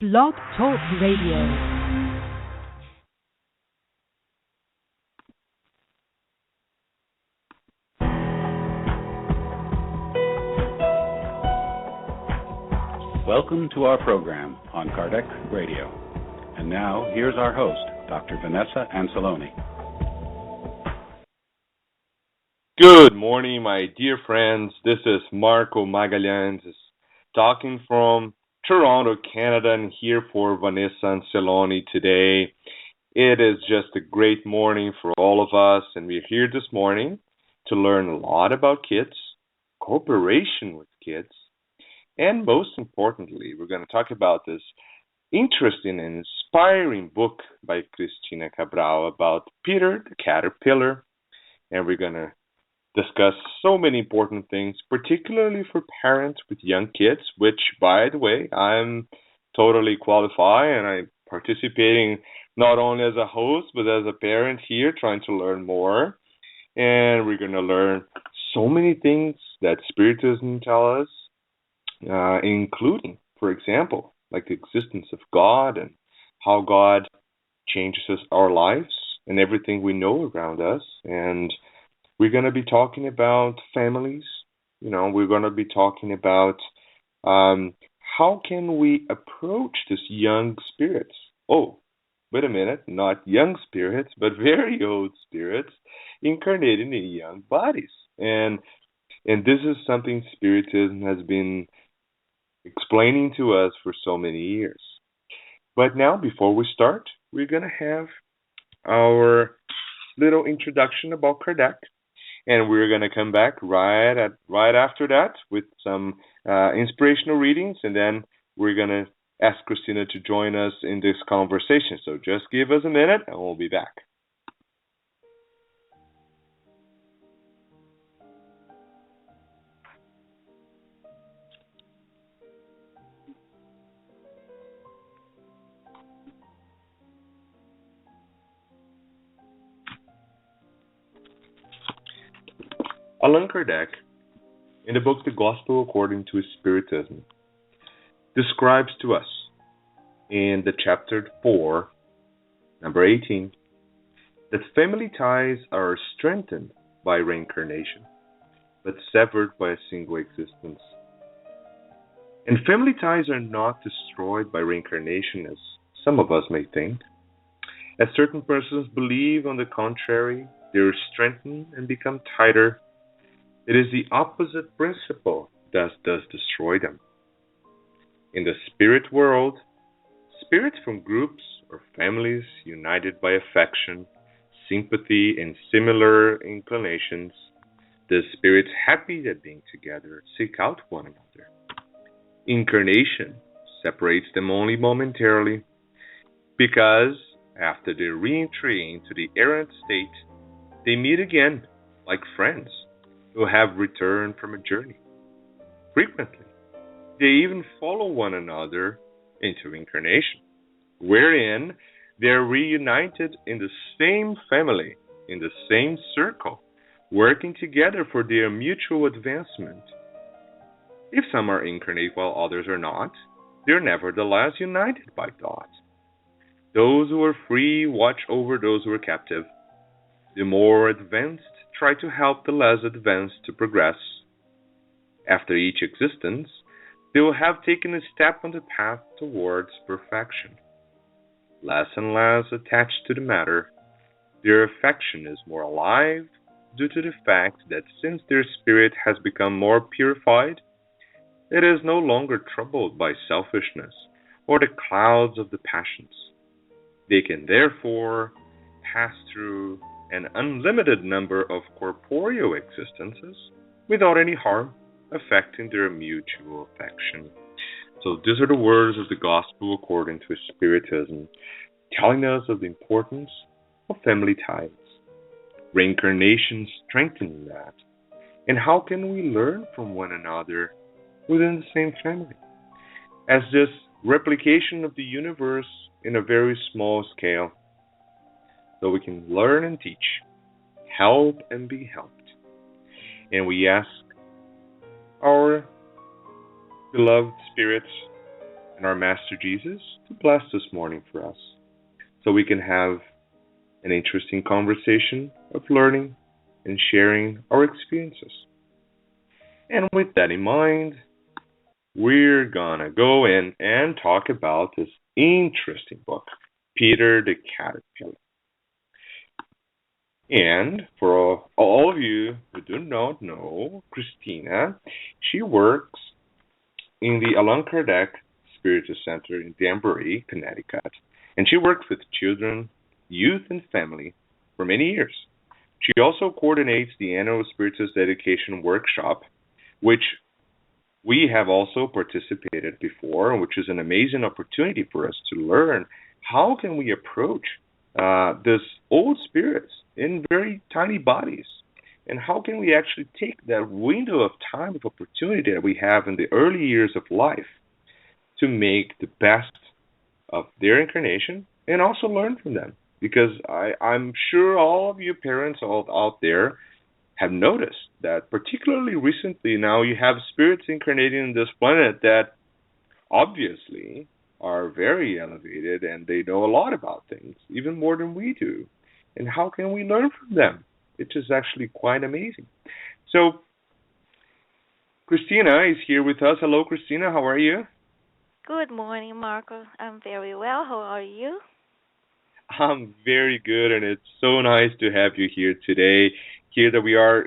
Blog Talk Radio. Welcome to our program on Kardec Radio. And now, here's our host, Dr. Vanessa Anceloni. Good morning, my dear friends. This is Marco Magalhães talking from Toronto, Canada, and here for Vanessa Anceloni today. It is just a great morning for all of us, and we're here this morning to learn a lot about kids, cooperation with kids, and most importantly, we're going to talk about this interesting and inspiring book by Cristina Cabral about Peter the Caterpillar, and we're going to discuss so many important things, particularly for parents with young kids, which, by the way, I'm totally qualified, and I'm participating not only as a host, but as a parent here, trying to learn more. And we're going to learn so many things that Spiritism tells us, including, for example, like the existence of God and how God changes our lives and everything we know around us. And we're going to be talking about families. We're going to be talking about how can we approach this young spirits. Oh, wait a minute, not young spirits, but very old spirits incarnating in young bodies. And this is something Spiritism has been explaining to us for so many years. But now, before we start, we're going to have our little introduction about Kardec. And we're going to come back right after that with some inspirational readings, and then we're going to ask Cristina to join us in this conversation. So just give us a minute, and we'll be back. Allan Kardec, in the book The Gospel According to Spiritism, describes to us in the chapter 4, number 18, that family ties are strengthened by reincarnation, but severed by a single existence. And family ties are not destroyed by reincarnation, as some of us may think. As certain persons believe, on the contrary, they are strengthened and become tighter. It is the opposite principle that does destroy them. In the spirit world, spirits from groups or families united by affection, sympathy, and similar inclinations, the spirits happy at being together seek out one another. Incarnation separates them only momentarily, because after their re-entry into the errant state, they meet again like friends who have returned from a journey. Frequently, they even follow one another into incarnation, wherein they are reunited in the same family, in the same circle, working together for their mutual advancement. If some are incarnate while others are not, they are nevertheless united by thought. Those who are free watch over those who are captive. The more advanced try to help the less advanced to progress. After each existence, they will have taken a step on the path towards perfection. Less and less attached to the matter, their affection is more alive due to the fact that since their spirit has become more purified, it is no longer troubled by selfishness or the clouds of the passions. They can therefore pass through an unlimited number of corporeal existences without any harm affecting their mutual affection. So these are the words of the Gospel according to Spiritism, telling us of the importance of family ties, reincarnation strengthening that, and how can we learn from one another within the same family, as this replication of the universe in a very small scale, so we can learn and teach, help and be helped. And we ask our beloved spirits and our Master Jesus to bless this morning for us so we can have an interesting conversation of learning and sharing our experiences. And with that in mind, we're gonna go in and talk about this interesting book, Peter the Caterpillar. And for all of you who do not know Cristina, she works in the Allan Kardec Spiritual Center in Danbury, Connecticut. And she works with children, youth, and family for many years. She also coordinates the annual Spiritus Education Workshop, which we have also participated before, which is an amazing opportunity for us to learn how can we approach this old spirits in very tiny bodies, and how can we actually take that window of time of opportunity that we have in the early years of life to make the best of their incarnation and also learn from them. Because I'm sure all of you parents all out there have noticed that particularly recently now you have spirits incarnating in this planet that obviously are very elevated and they know a lot about things, even more than we do. And how can we learn from them? Which is actually quite amazing. So, Cristina is here with us. Hello, Cristina. How are you? Good morning, Marco. I'm very well. How are you? I'm very good, and it's so nice to have you here today. Here that we are,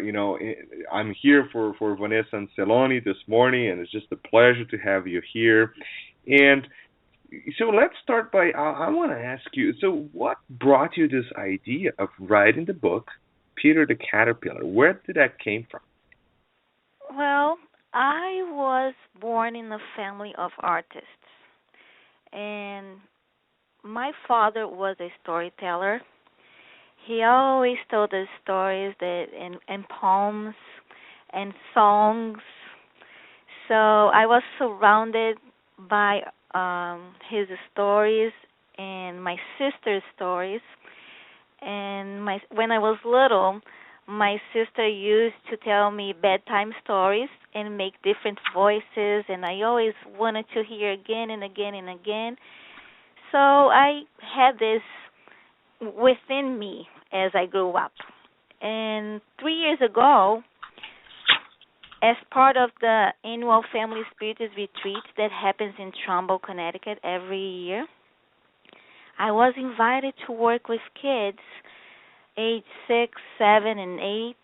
I'm here for Vanessa and Celoni this morning, and it's just a pleasure to have you here. And so let's start by, I want to ask you, so what brought you this idea of writing the book, Peter the Caterpillar? Where did that came from? Well, I was born in a family of artists, and my father was a storyteller. He always told us stories and poems and songs. So I was surrounded by his stories and my sister's stories. And when I was little, my sister used to tell me bedtime stories and make different voices, and I always wanted to hear again and again and again. So I had this within me as I grew up. And 3 years ago, as part of the annual Family Spiritus Retreat that happens in Trumbull, Connecticut every year, I was invited to work with kids age 6, 7, and 8,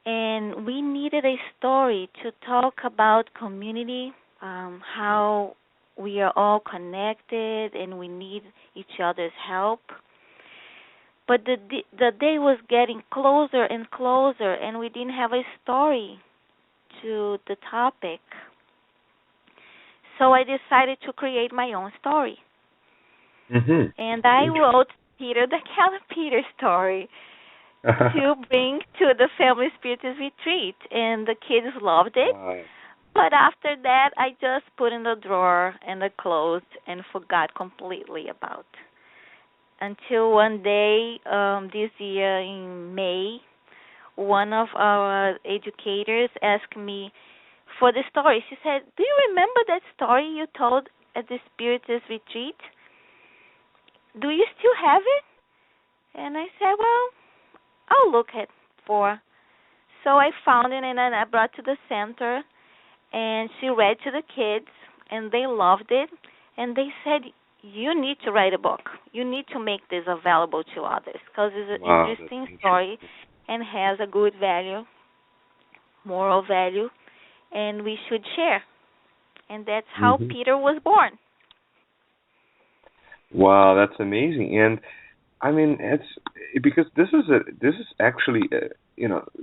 and we needed a story to talk about community, how we are all connected and we need each other's help. But the day was getting closer and closer, and we didn't have a story to the topic. So I decided to create my own story. Mm-hmm. And I wrote Peter the Caterpillar story to bring to the Family Spiritus Retreat, and the kids loved it. Wow. But after that, I just put in the drawer and I closed and forgot completely about. Until one day, this year in May, one of our educators asked me for the story. She said, "Do you remember that story you told at the Spiritus Retreat? Do you still have it?" And I said, "Well, I'll look it for." So I found it and I brought to the center, and she read to the kids, and they loved it, and they said, "You need to write a book. You need to make this available to others because it's an interesting story and has a good value, moral value, and we should share." And that's how Peter was born. Wow, that's amazing. And I mean, it's because this is actually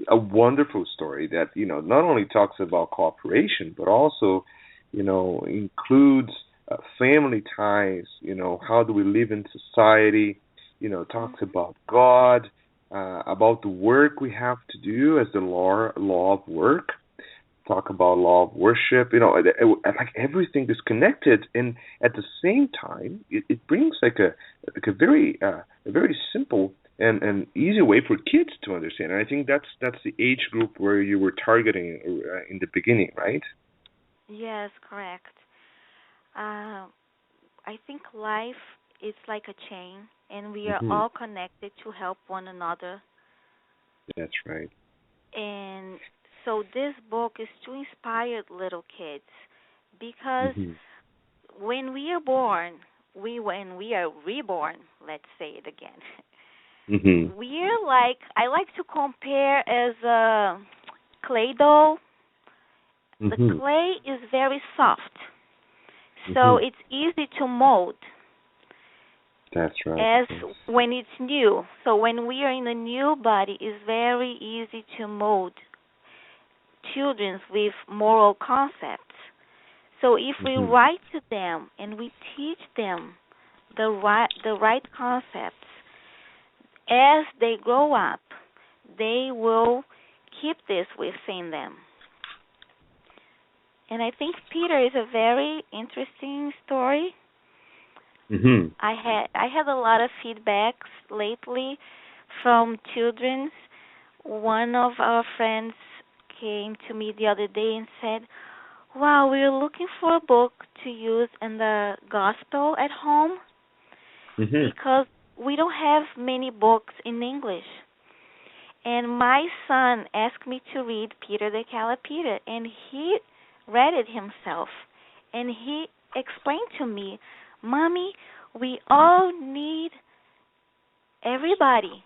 a wonderful story that not only talks about cooperation but also includes family ties. How do we live in society? Talks about God, about the work we have to do as the law of work. Talk about law of worship. Like everything is connected, and at the same time, it brings like a very simple and easy way for kids to understand. And I think that's the age group where you were targeting in the beginning, right? Yes, correct. Uh, I think life is like a chain, and we are Hmm. all connected to help one another. That's right. And so this book is to inspire little kids because Hmm. when we are born, when we are reborn, let's say it again. Hmm. We're like I like to compare as a clay dough. The Hmm. clay is very soft, so Hmm. it's easy to mold That's right. as Yes. when it's new. So when we are in a new body, it's very easy to mold children with moral concepts. So if we Hmm. write to them and we teach them the right concepts as they grow up, they will keep this within them. And I think Peter is a very interesting story. Hmm. I had a lot of feedbacks lately from children. One of our friends came to me the other day and said, "Wow, we're looking for a book to use in the gospel at home Hmm. because we don't have many books in English." And my son asked me to read Peter the Calapeter, and he read it himself. And he explained to me, "Mommy, we all need everybody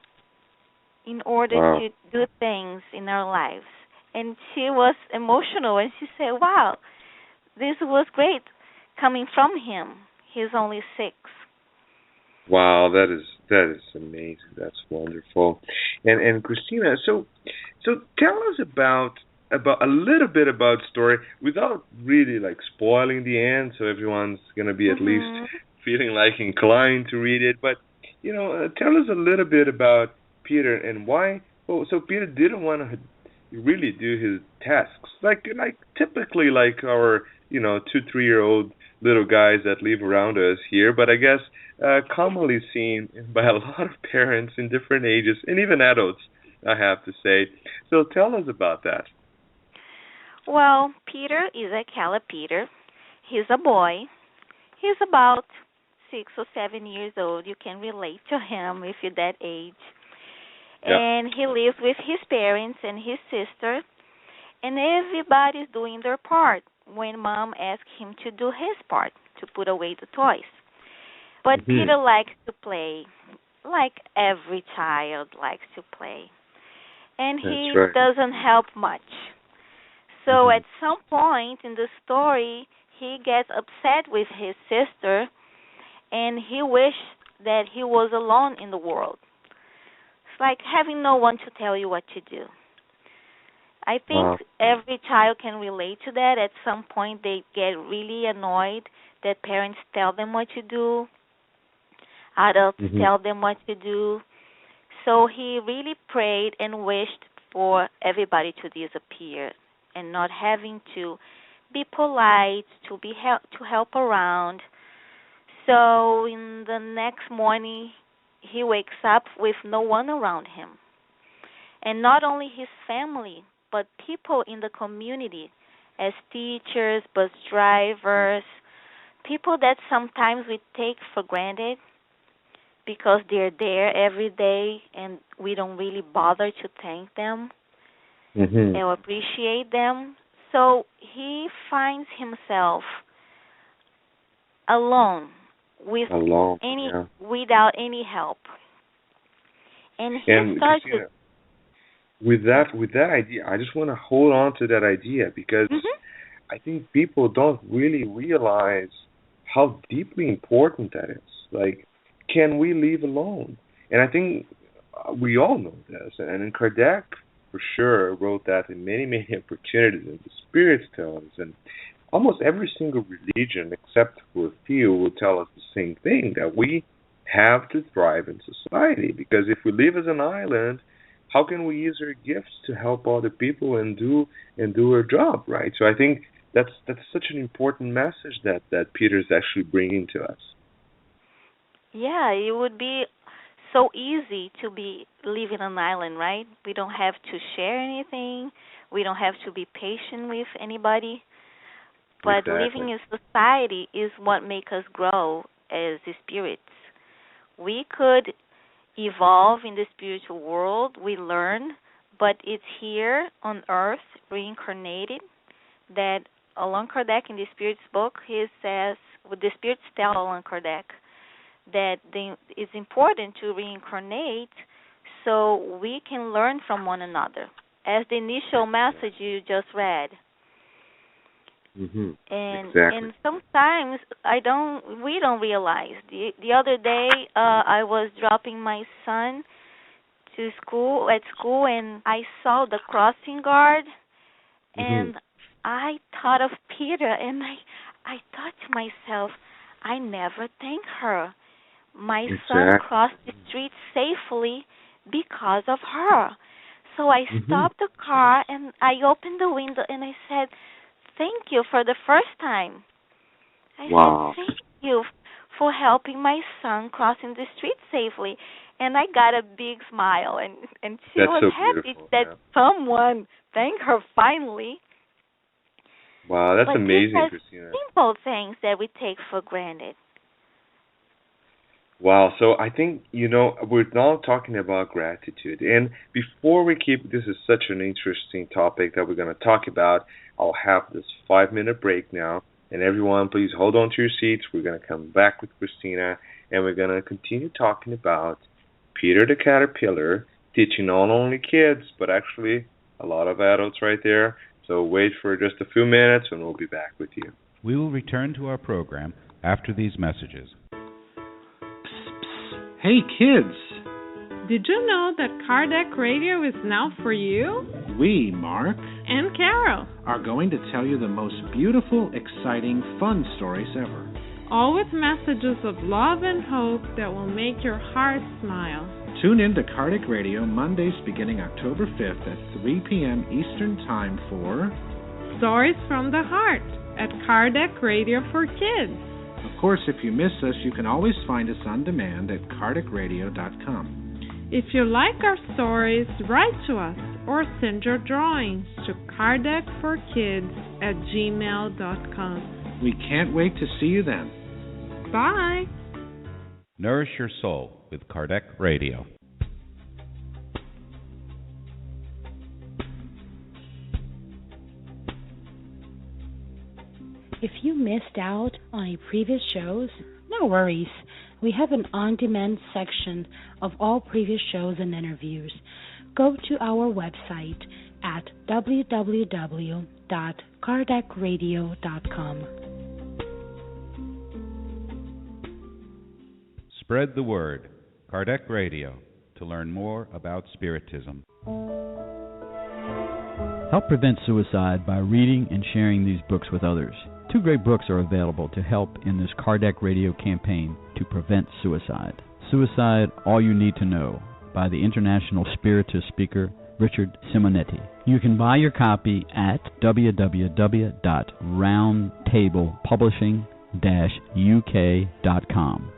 in order Wow. to do things in our lives." And she was emotional, and she said, "Wow, this was great coming from him. He's only 6." Wow, that is amazing. That's wonderful. And Christina, so tell us about a little bit about story without really like spoiling the end, so everyone's gonna be at least Mhm. feeling like inclined to read it. But tell us a little bit about Peter and why. Well, so Peter didn't want to really do his tasks like typically like our 2 3 year old little guys that live around us here. But I guess commonly seen by a lot of parents in different ages and even adults, I have to say. So tell us about that. Well, Peter is a Calapeter. He's a boy. He's about 6 or 7 years old. You can relate to him if you're that age. Yeah. And he lives with his parents and his sister, and everybody's doing their part when mom asks him to do his part, to put away the toys. But Mhm. Peter likes to play, like every child likes to play. And That's he right. doesn't help much. So Mhm. at some point in the story, he gets upset with his sister and he wished that he was alone in the world. It's like having no one to tell you what to do. I think Wow. every child can relate to that. At some point, they get really annoyed that parents tell them what to do, adults Mhm. tell them what to do. So he really prayed and wished for everybody to disappear and not having to be polite, to help around. So in the next morning, he wakes up with no one around him. And not only his family, but people in the community, as teachers, bus drivers, people that sometimes we take for granted because they're there every day and we don't really bother to thank them Mhm. and appreciate them. So he finds himself alone with Alone. any Yeah. without any help. And he And starts to. Christina, with that idea, I just want to hold on to that idea because Mhm. I think people don't really realize how deeply important that is. Like, can we leave alone? And I think we all know this. And Kardec, for sure, wrote that in many, many opportunities. And the spirits tell us. And almost every single religion, except for a few, will tell us the same thing that we have to thrive in society. Because if we live as an island, how can we use our gifts to help other people and do our job, right? So I think that's such an important message that Peter's actually bringing to us. Yeah, it would be so easy to be live in an island, right? We don't have to share anything. We don't have to be patient with anybody. But Exactly. living in society is what makes us grow as spirits. We could evolve in the spiritual world, we learn, but it's here on earth, reincarnated, that Allan Kardec in the Spirit's book, he says, with the Spirits tell Allan Kardec that it's important to reincarnate so we can learn from one another. As the initial message you just read. Mm-hmm. And Exactly. and sometimes we don't realize. The other day I was dropping my son to school and I saw the crossing guard and I thought of Peter and I thought to myself, I never thank her. My son crossed the street safely because of her. So I stopped the car and I opened the window and I said, thank you for the first time. I said, thank you for helping my son crossing the street safely. And I got a big smile and she That's was so happy beautiful, that someone thanked her finally. Wow, that's but amazing, these are Cristina. simple things that we take for granted. Wow, so I think, we're now talking about gratitude. And before we this is such an interesting topic that we're going to talk about. I'll have this 5-minute break now. And everyone, please hold on to your seats. We're going to come back with Cristina, and we're going to continue talking about Peter the Caterpillar, teaching not only kids, but actually a lot of adults right there. So wait for just a few minutes, and we'll be back with you. We will return to our program after these messages. Hey kids! Did you know that Kardec Radio is now for you? We, Mark, and Carol, are going to tell you the most beautiful, exciting, fun stories ever. All with messages of love and hope that will make your heart smile. Tune in to Kardec Radio Mondays beginning October 5th at 3 p.m. Eastern Time for Stories from the Heart at Kardec Radio for Kids. Of course, if you miss us, you can always find us on demand at kardecradio.com. If you like our stories, write to us or send your drawings to kardecforkids@gmail.com. We can't wait to see you then. Bye. Nourish your soul with Kardec Radio. If you missed out on any previous shows, no worries. We have an on-demand section of all previous shows and interviews. Go to our website at www.kardecradio.com. Spread the word. Kardec Radio, to learn more about Spiritism. Help prevent suicide by reading and sharing these books with others. 2 great books are available to help in this Kardec Radio campaign to prevent suicide. Suicide, All You Need to Know, by the international Spiritist speaker Richard Simonetti. You can buy your copy at www.roundtablepublishing-uk.com.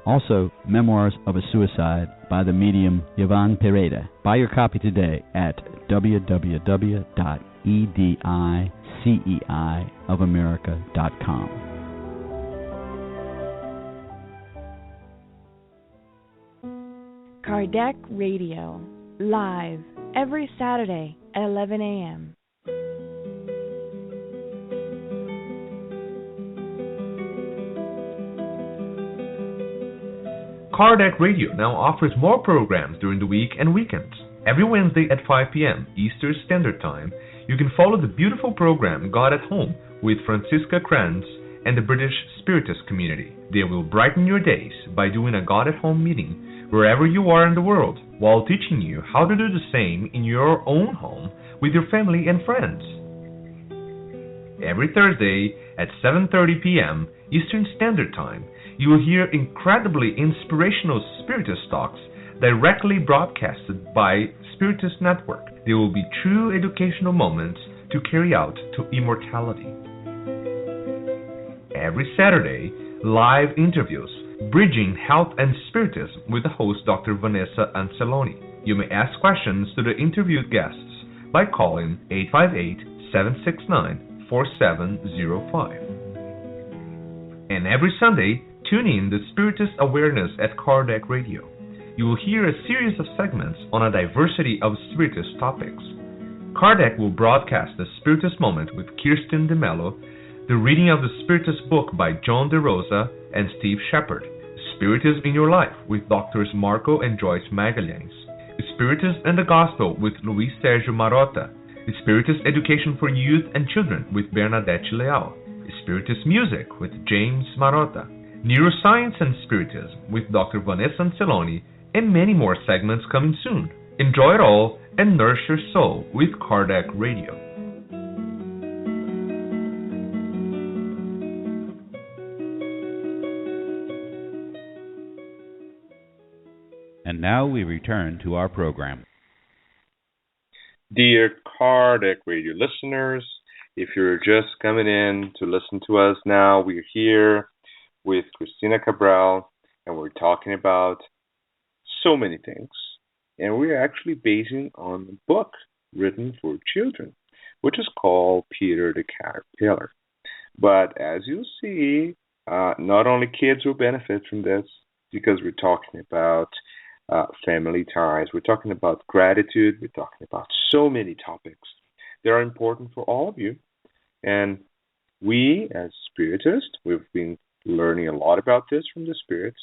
Also, Memoirs of a Suicide by the medium Yvonne Pereda. Buy your copy today at www.ediceiofamerica.com. Kardec Radio, live every Saturday at 11 a.m. Kardec Radio now offers more programs during the week and weekends. Every Wednesday at 5 p.m. Eastern Standard Time, you can follow the beautiful program God at Home with Francisca Kranz and the British Spiritist community. They will brighten your days by doing a God at Home meeting wherever you are in the world, while teaching you how to do the same in your own home with your family and friends. Every Thursday at 7:30 p.m. Eastern Standard Time, you will hear incredibly inspirational Spiritist talks directly broadcasted by Spiritist Network. They will be true educational moments to carry out to immortality. Every Saturday, live interviews, Bridging Health and Spiritism with the host Dr. Vanessa Anceloni. You may ask questions to the interviewed guests by calling 858-769-4669 4705. And every Sunday, tune in the Spiritist Awareness at Kardec Radio. You will hear a series of segments on a diversity of Spiritist topics. Kardec will broadcast the Spiritist Moment with Kirsten DeMello, the reading of the Spiritist book by John DeRosa and Steve Shepard, Spiritism in Your Life with Drs. Marco and Joyce Magalhães, Spiritism and the Gospel with Luis Sergio Marotta, Spiritist Education for Youth and Children with Bernadette Leal, Spiritist Music with James Marotta, Neuroscience and Spiritism with Dr. Vanessa Anceloni, and many more segments coming soon. Enjoy it all and nourish your soul with Kardec Radio. And now we return to our program. Dear Kardec Radio listeners, if you're just coming in to listen to us now, we're here with Cristina Cabral, and we're talking about so many things. And we're actually basing on a book written for children, which is called Peter the Caterpillar. But as you'll see, not only kids will benefit from this, because we're talking about family ties, we're talking about gratitude, we're talking about so many topics that are important for all of you. And we, as Spiritists, we've been learning a lot about this from the spirits,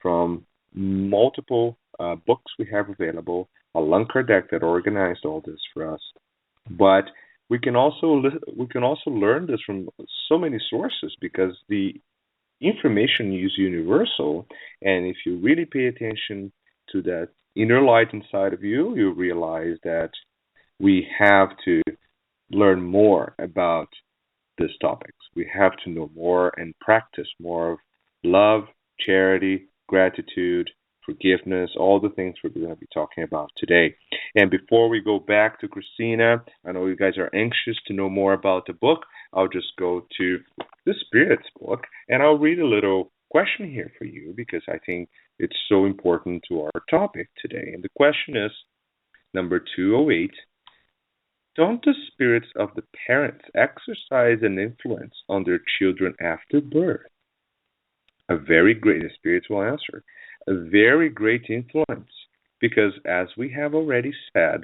from multiple books we have available, Allan Kardec that organized all this for us. But we can also learn this from so many sources, because the information is universal, and if you really pay attention to that inner light inside of you, you realize that we have to learn more about these topics. We have to know more and practice more of love, charity, gratitude, forgiveness, all the things we're going to be talking about today. And before we go back to Cristina, I know you guys are anxious to know more about the book. I'll just go to the Spirit's book, and I'll read a little question here for you, because I think it's so important to our topic today. And the question is, number 208, don't the spirits of the parents exercise an influence on their children after birth? A very great, the spirits will answer, a very great influence, because as we have already said,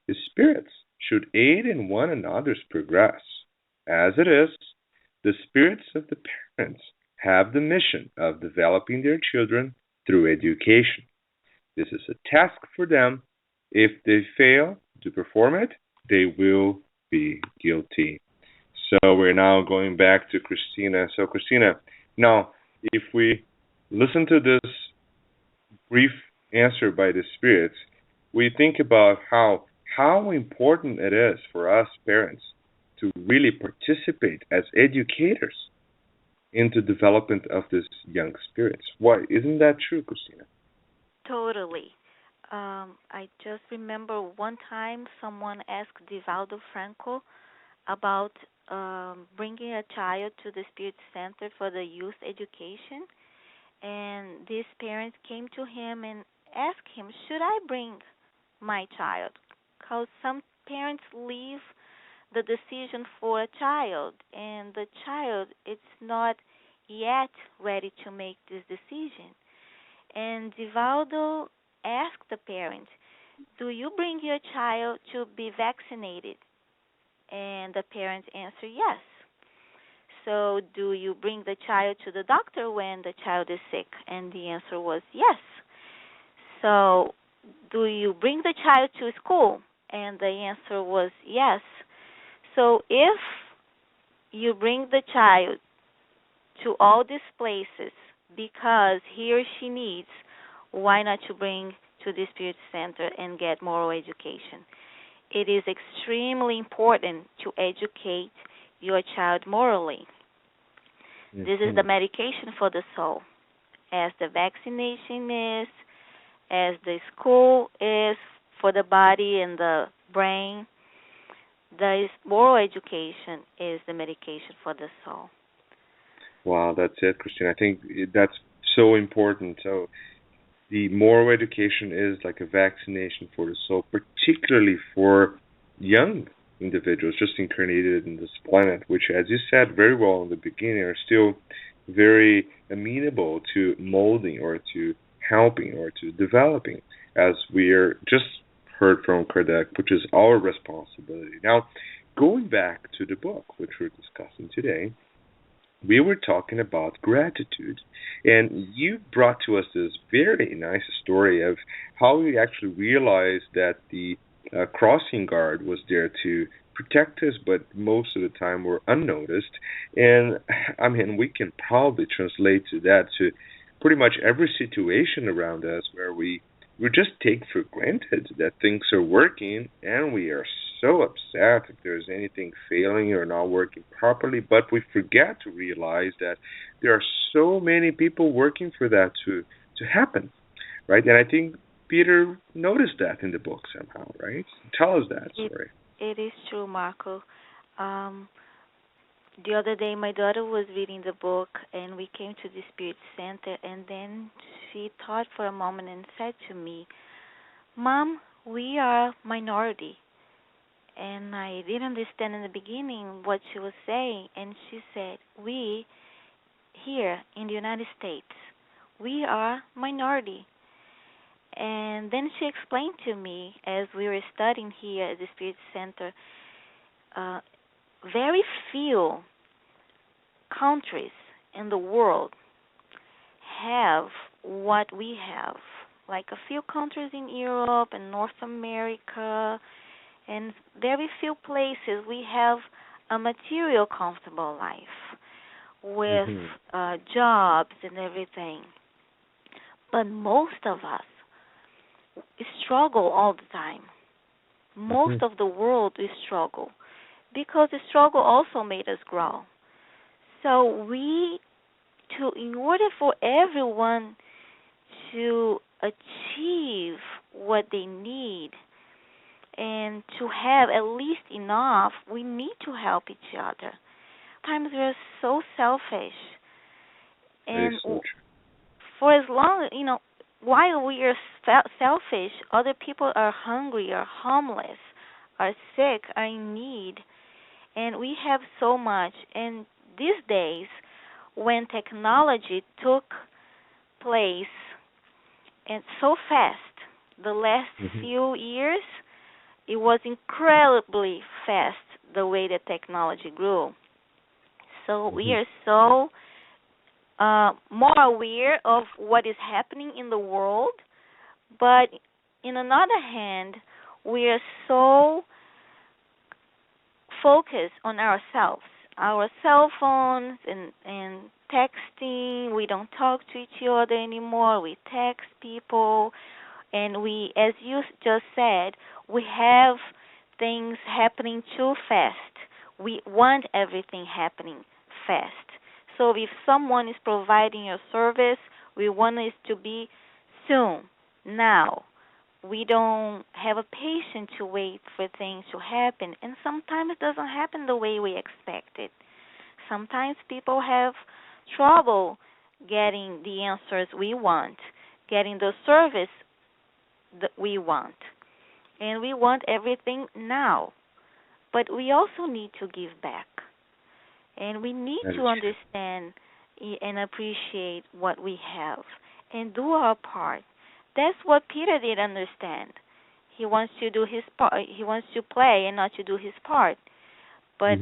the spirits should aid in one another's progress. As it is, the spirits of the parents have the mission of developing their children through education. This is a task for them. If they fail to perform it, they will be guilty. So we're now going back to Cristina. So Cristina, now if we listen to this brief answer by the spirits, we think about how important it is for us parents to really participate as educators into development of these young spirits. Why isn't that true, Cristina? Totally. I just remember one time someone asked Divaldo Franco about bringing a child to the Spirit Center for the youth education, and these parents came to him and asked him, should I bring my child? Because some parents leave the decision for a child, and the child is not yet ready to make this decision. And Divaldo asked the parent, do you bring your child to be vaccinated? And the parents answer yes. So do you bring the child to the doctor when the child is sick? And the answer was yes. So do you bring the child to school? And the answer was yes. So if you bring the child to all these places because he or she needs, why not to bring to the Spirit Center and get moral education? It is extremely important to educate your child morally. Mm-hmm. This is the medication for the soul, as the vaccination is, as the school is for the body and the brain. The moral education is the medication for the soul. Wow, that's it, Cristina. I think that's so important. So the moral education is like a vaccination for the soul, particularly for young individuals just incarnated in this planet, which, as you said very well in the beginning, are still very amenable to molding or to helping or to developing, as we are just heard from Kardec, which is our responsibility. Now, going back to the book, which we're discussing today, we were talking about gratitude, and you brought to us this very nice story of how we actually realized that the crossing guard was there to protect us, but most of the time were unnoticed. And I mean, we can probably translate to that to pretty much every situation around us where we just take for granted that things are working, and we are so upset if there's anything failing or not working properly, but we forget to realize that there are so many people working for that to happen, right? And I think Peter noticed that in the book somehow, right? Tell us that story. It is true, Marco. The other day, my daughter was reading the book, and we came to the Spirit Center, and then she thought for a moment and said to me, "Mom, we are minority." And I didn't understand in the beginning what she was saying, and she said, "We, here in the United States, we are minority." And then she explained to me, as we were studying here at the Spirit Center, very few countries in the world have what we have. Like a few countries in Europe and North America, and very few places we have a material, comfortable life with jobs and everything. But most of us struggle all the time. Most of the world is struggle, because the struggle also made us grow. So in order for everyone to achieve what they need and to have at least enough, we need to help each other. Sometimes we're so selfish, and for as long, while we are selfish, other people are hungry, are homeless, are sick, are in need, and we have so much. And these days, when technology took place, and so fast, the last few years, it was incredibly fast the way that technology grew. So we are so more aware of what is happening in the world, but in another hand, we are so focused on ourselves, our cell phones and texting. We don't talk to each other anymore. We text people, and we, as you just said, we have things happening too fast. We want everything happening fast. So if someone is providing a service, we want it to be soon, now. We don't have a patience to wait for things to happen, and sometimes it doesn't happen the way we expect it. Sometimes people have trouble getting the answers we want, getting the service that we want, and we want everything now. But we also need to give back, and we need to understand and appreciate what we have and do our part. That's what Peter did understand. He wants to do his part. He wants to play and not to do his part. But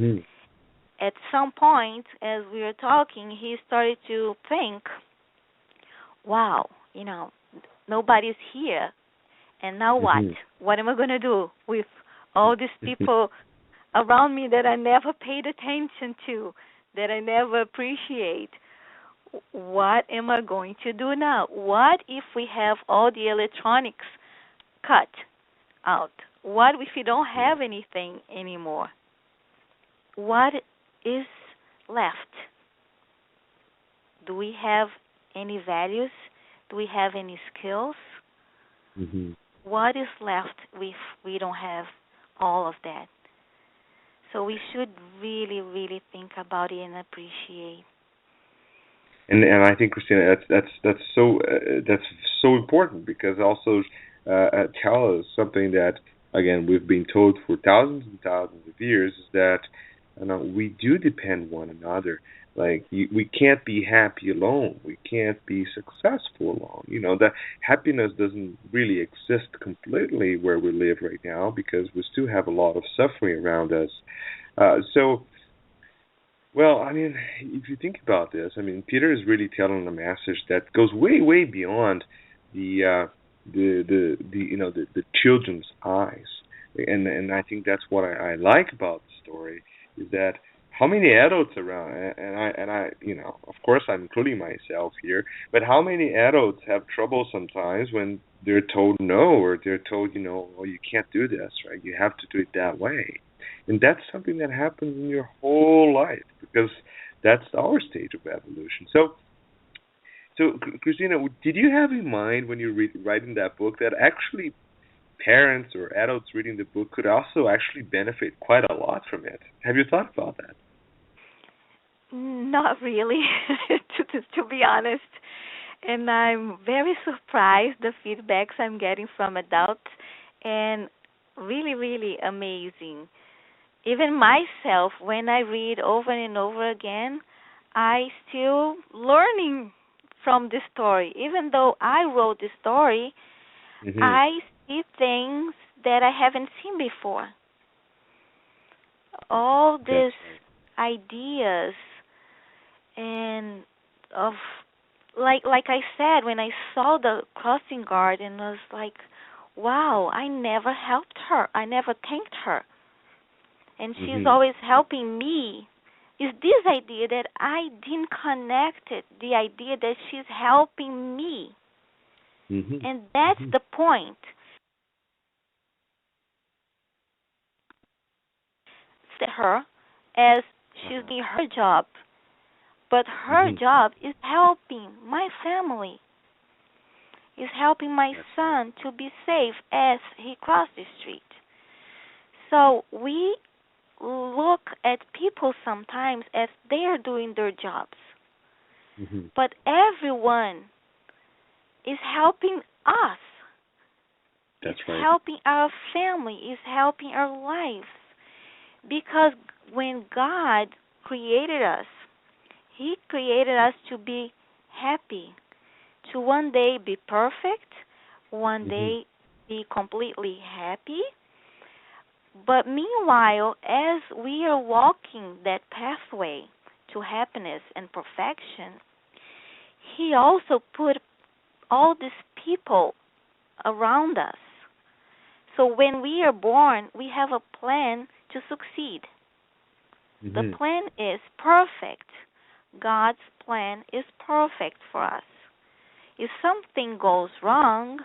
at some point, as we were talking, he started to think, wow, nobody's here. And now what? What am I going to do with all these people around me that I never paid attention to, that I never appreciate? What am I going to do now? What if we have all the electronics cut out? What if we don't have anything anymore? What is left? Do we have any values? Do we have any skills? What is left if we don't have all of that? So we should really, really think about it and appreciate. And I think, Cristina, that's so important, because also tell us something that again, we've been told for thousands and thousands of years is that we do depend one another. Like we can't be happy alone. We can't be successful alone. That happiness doesn't really exist completely where we live right now because we still have a lot of suffering around us. So, well, if you think about this, Peter is really telling a message that goes way, way beyond the children's eyes, and I think that's what I like about the story is that how many adults around, and I of course I'm including myself here, but how many adults have trouble sometimes when they're told no or they're told oh, you can't do this, right? You have to do it that way, and that's something that happens in your whole life because that's our stage of evolution. So, Christina, did you have in mind when you writing that book that actually parents or adults reading the book could also actually benefit quite a lot from it? Have you thought about that? Not really, to be honest. And I'm very surprised the feedbacks I'm getting from adults, and really, really amazing. Even myself, when I read over and over again, I still learning from the story. Even though I wrote the story, I see things that I haven't seen before. All these ideas and of like I said, when I saw the crossing guard and was like, wow, I never helped her. I never thanked her. And she's always helping me. Is this idea that I didn't connect it, the idea that she's helping me. And that's the point. Her as she's doing her job. But her job is helping my family, is helping my son to be safe as he crossed the street. So we look at people sometimes as they are doing their jobs. But everyone is helping us. That's right. Helping our family, is helping our lives. Because when God created us, He created us to be happy, to one day be perfect, one day be completely happy. But meanwhile, as we are walking that pathway to happiness and perfection, He also put all these people around us. So when we are born, we have a plan to succeed. The plan is perfect. God's plan is perfect for us. If something goes wrong,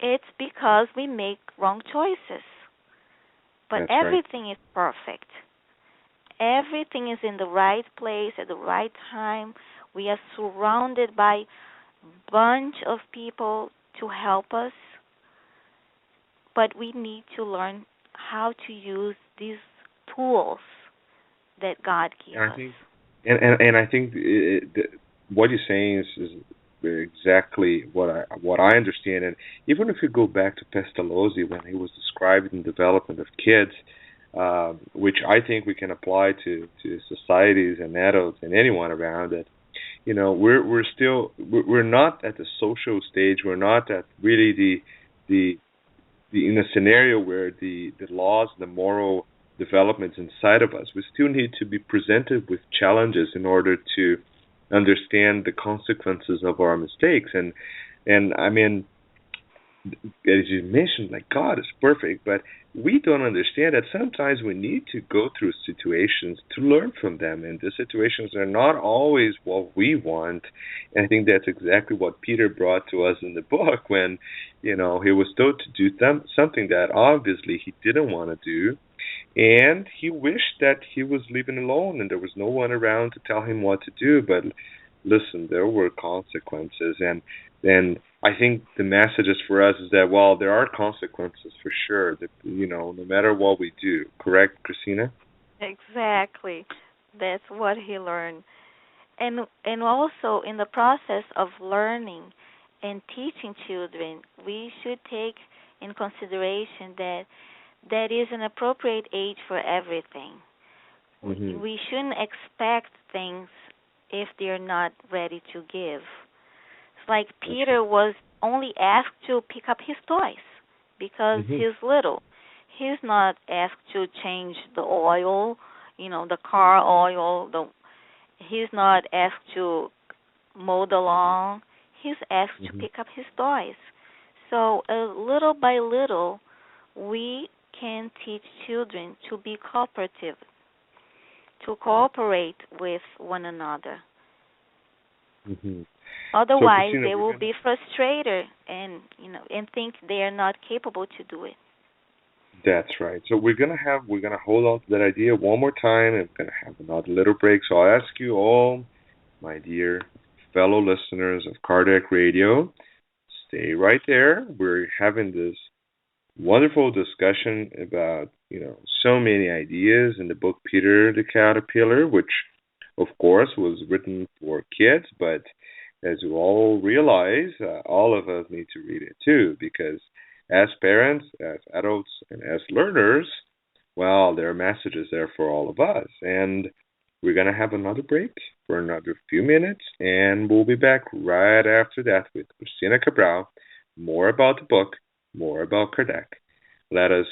it's because we make wrong choices. But That's everything is perfect. Everything is in the right place at the right time. We are surrounded by a bunch of people to help us. But we need to learn how to use these tools that God gives us. And I think what you're saying is exactly what I understand. And even if you go back to Pestalozzi when he was describing the development of kids, which I think we can apply to societies and adults and anyone around it. We're not at the social stage. We're not at really the in a scenario where the laws, the moral developments inside of us, we still need to be presented with challenges in order to understand the consequences of our mistakes. And as you mentioned, like God is perfect, but we don't understand that sometimes we need to go through situations to learn from them, and the situations are not always what we want. And I think that's exactly what Peter brought to us in the book when, he was told to do something that obviously he didn't want to do, and he wished that he was living alone and there was no one around to tell him what to do. But listen, there were consequences, and then I think the messages for us is that, well, there are consequences for sure, that, no matter what we do. Correct, Cristina? Exactly. That's what he learned. And also in the process of learning and teaching children, we should take in consideration that that is an appropriate age for everything. Mm-hmm. We shouldn't expect things if they're not ready to give. It's like Peter was only asked to pick up his toys because he's little. He's not asked to change the oil, the car oil. He's not asked to mow the lawn. He's asked to pick up his toys. So little by little, we can teach children to be cooperative, to cooperate with one another. Otherwise, So, Cristina, they will be frustrated and think they are not capable to do it. That's right. So we're gonna hold on to that idea one more time, and we're gonna have another little break. So I'll ask you all, my dear fellow listeners of Kardec Radio, stay right there. We're having this wonderful discussion about so many ideas in the book Peter the Caterpillar, which of course was written for kids, but as you all realize, all of us need to read it too, because as parents, as adults, and as learners, well, there are messages there for all of us. And we're going to have another break for another few minutes, and we'll be back right after that with Cristina Cabral, more about the book, more about Kardec. Let us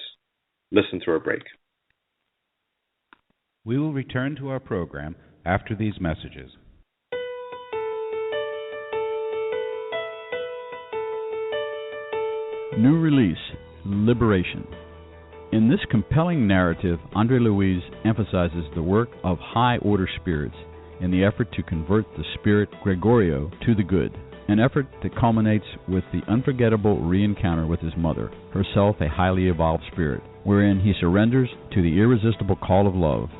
listen to our break. We will return to our program after these messages. New release, Liberation. In this compelling narrative, André Louise emphasizes the work of high-order spirits in the effort to convert the spirit Gregorio to the good, an effort that culminates with the unforgettable re-encounter with his mother, herself a highly evolved spirit, wherein he surrenders to the irresistible call of love.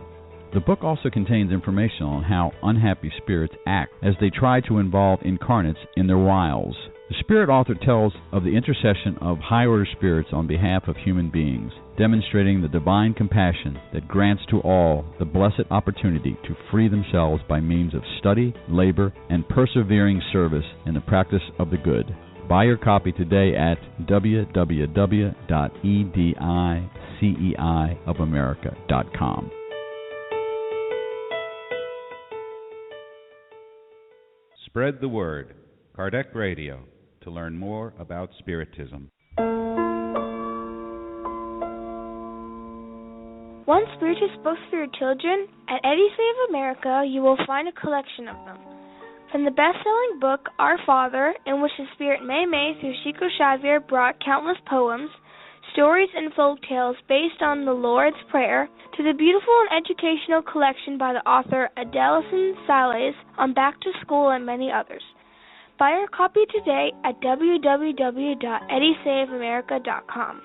The book also contains information on how unhappy spirits act as they try to involve incarnates in their wiles. The spirit author tells of the intercession of high-order spirits on behalf of human beings, demonstrating the divine compassion that grants to all the blessed opportunity to free themselves by means of study, labor, and persevering service in the practice of the good. Buy your copy today at www.ediceiofamerica.com. Spread the word. Kardec Radio, to learn more about Spiritism. Want Spiritist books for your children? At Edicei of America, you will find a collection of them. From the best-selling book, Our Father, in which the Spirit Mei through Chico Xavier brought countless poems, stories, and folk tales based on the Lord's Prayer, to the beautiful and educational collection by the author Adelson Sales on Back to School and many others. Buy your copy today at www.ediceiofamerica.com.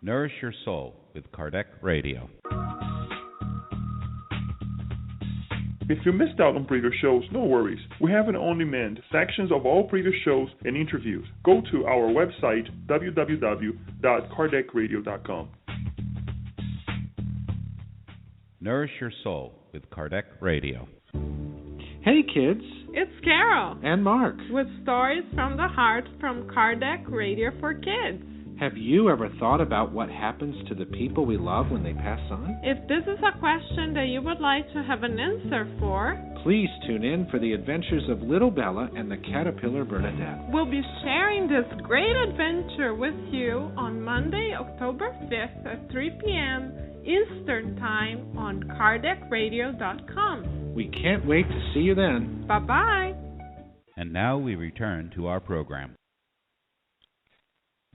Nourish your soul with Kardec Radio. If you missed out on previous shows, no worries. We have an on-demand sections of all previous shows and interviews. Go to our website, www.kardecradio.com. Nourish your soul with Kardec Radio. Hey kids, It's Carol and Mark. with stories from the heart from Kardec Radio for Kids. Have you ever thought about what happens to the people we love when they pass on? If this is a question that you would like to have an answer for, Please tune in for the adventures of Little Bella and the Caterpillar Bernadette. we'll be sharing this great adventure with you on Monday, October 5th at 3 p.m. Eastern Time on KardecRadio.com. We can't wait to see you then. Bye-bye. And now we return to our program.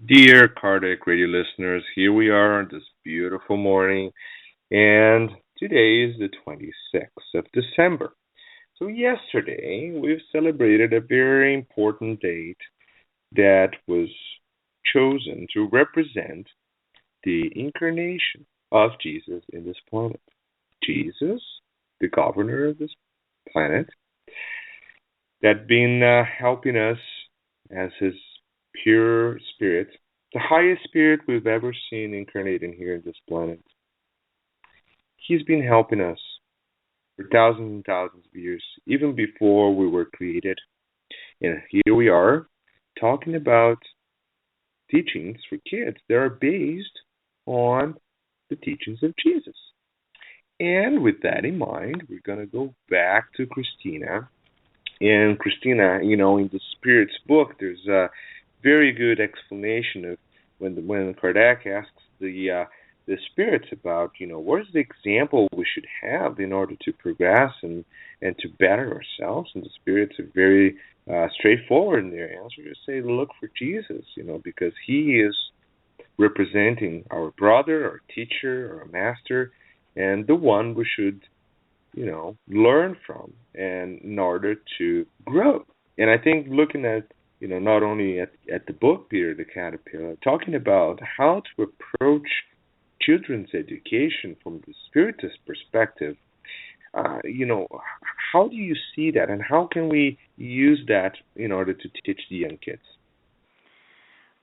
Dear Kardec Radio listeners, here we are on this beautiful morning, and today is the 26th of December. So yesterday, we've celebrated a very important date that was chosen to represent the incarnation of Jesus in this planet. Jesus, the governor of this planet, that been helping us as his pure spirit, the highest spirit we've ever seen incarnating here in this planet. He's been helping us for thousands and thousands of years, even before we were created. And here we are talking about teachings for kids that are based on the teachings of Jesus. And with that in mind, we're going to go back to Cristina. And Cristina, in the Spirit's book, there's a very good explanation of when Kardec asks the spirits about, what is the example we should have in order to progress and to better ourselves. And the spirits are very straightforward in their answer. Just say, look for Jesus, because he is representing our brother, our teacher, our master, and the one we should, learn from, and in order to grow. And I think looking at, not only at the book, Peter the Caterpillar, talking about how to approach children's education from the Spiritist perspective, how do you see that, and how can we use that in order to teach the young kids?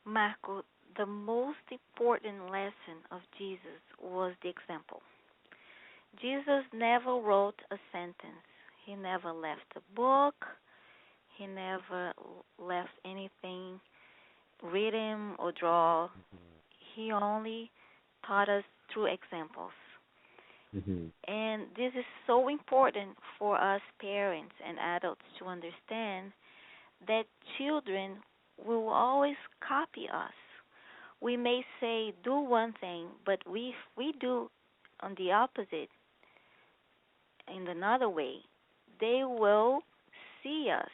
Marco, the most important lesson of Jesus was the example. Jesus never wrote a sentence. He never left a book. He never left anything written or draw. He only taught us through examples. And this is so important for us parents and adults to understand that children will always copy us. We may say, do one thing, but we do on the opposite in another way, they will see us.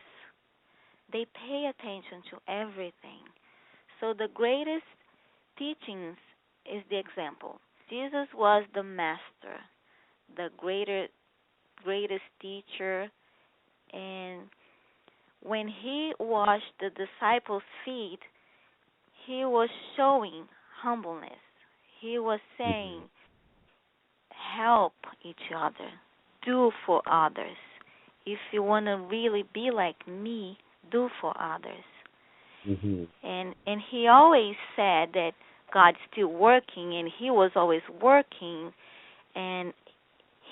They pay attention to everything. So the greatest teachings is the example. Jesus was the master, the greatest teacher, and when he washed the disciples' feet, he was showing humbleness. He was saying, help each other, do for others. If you want to really be like me, do for others. And he always said that God's still working, and he was always working, and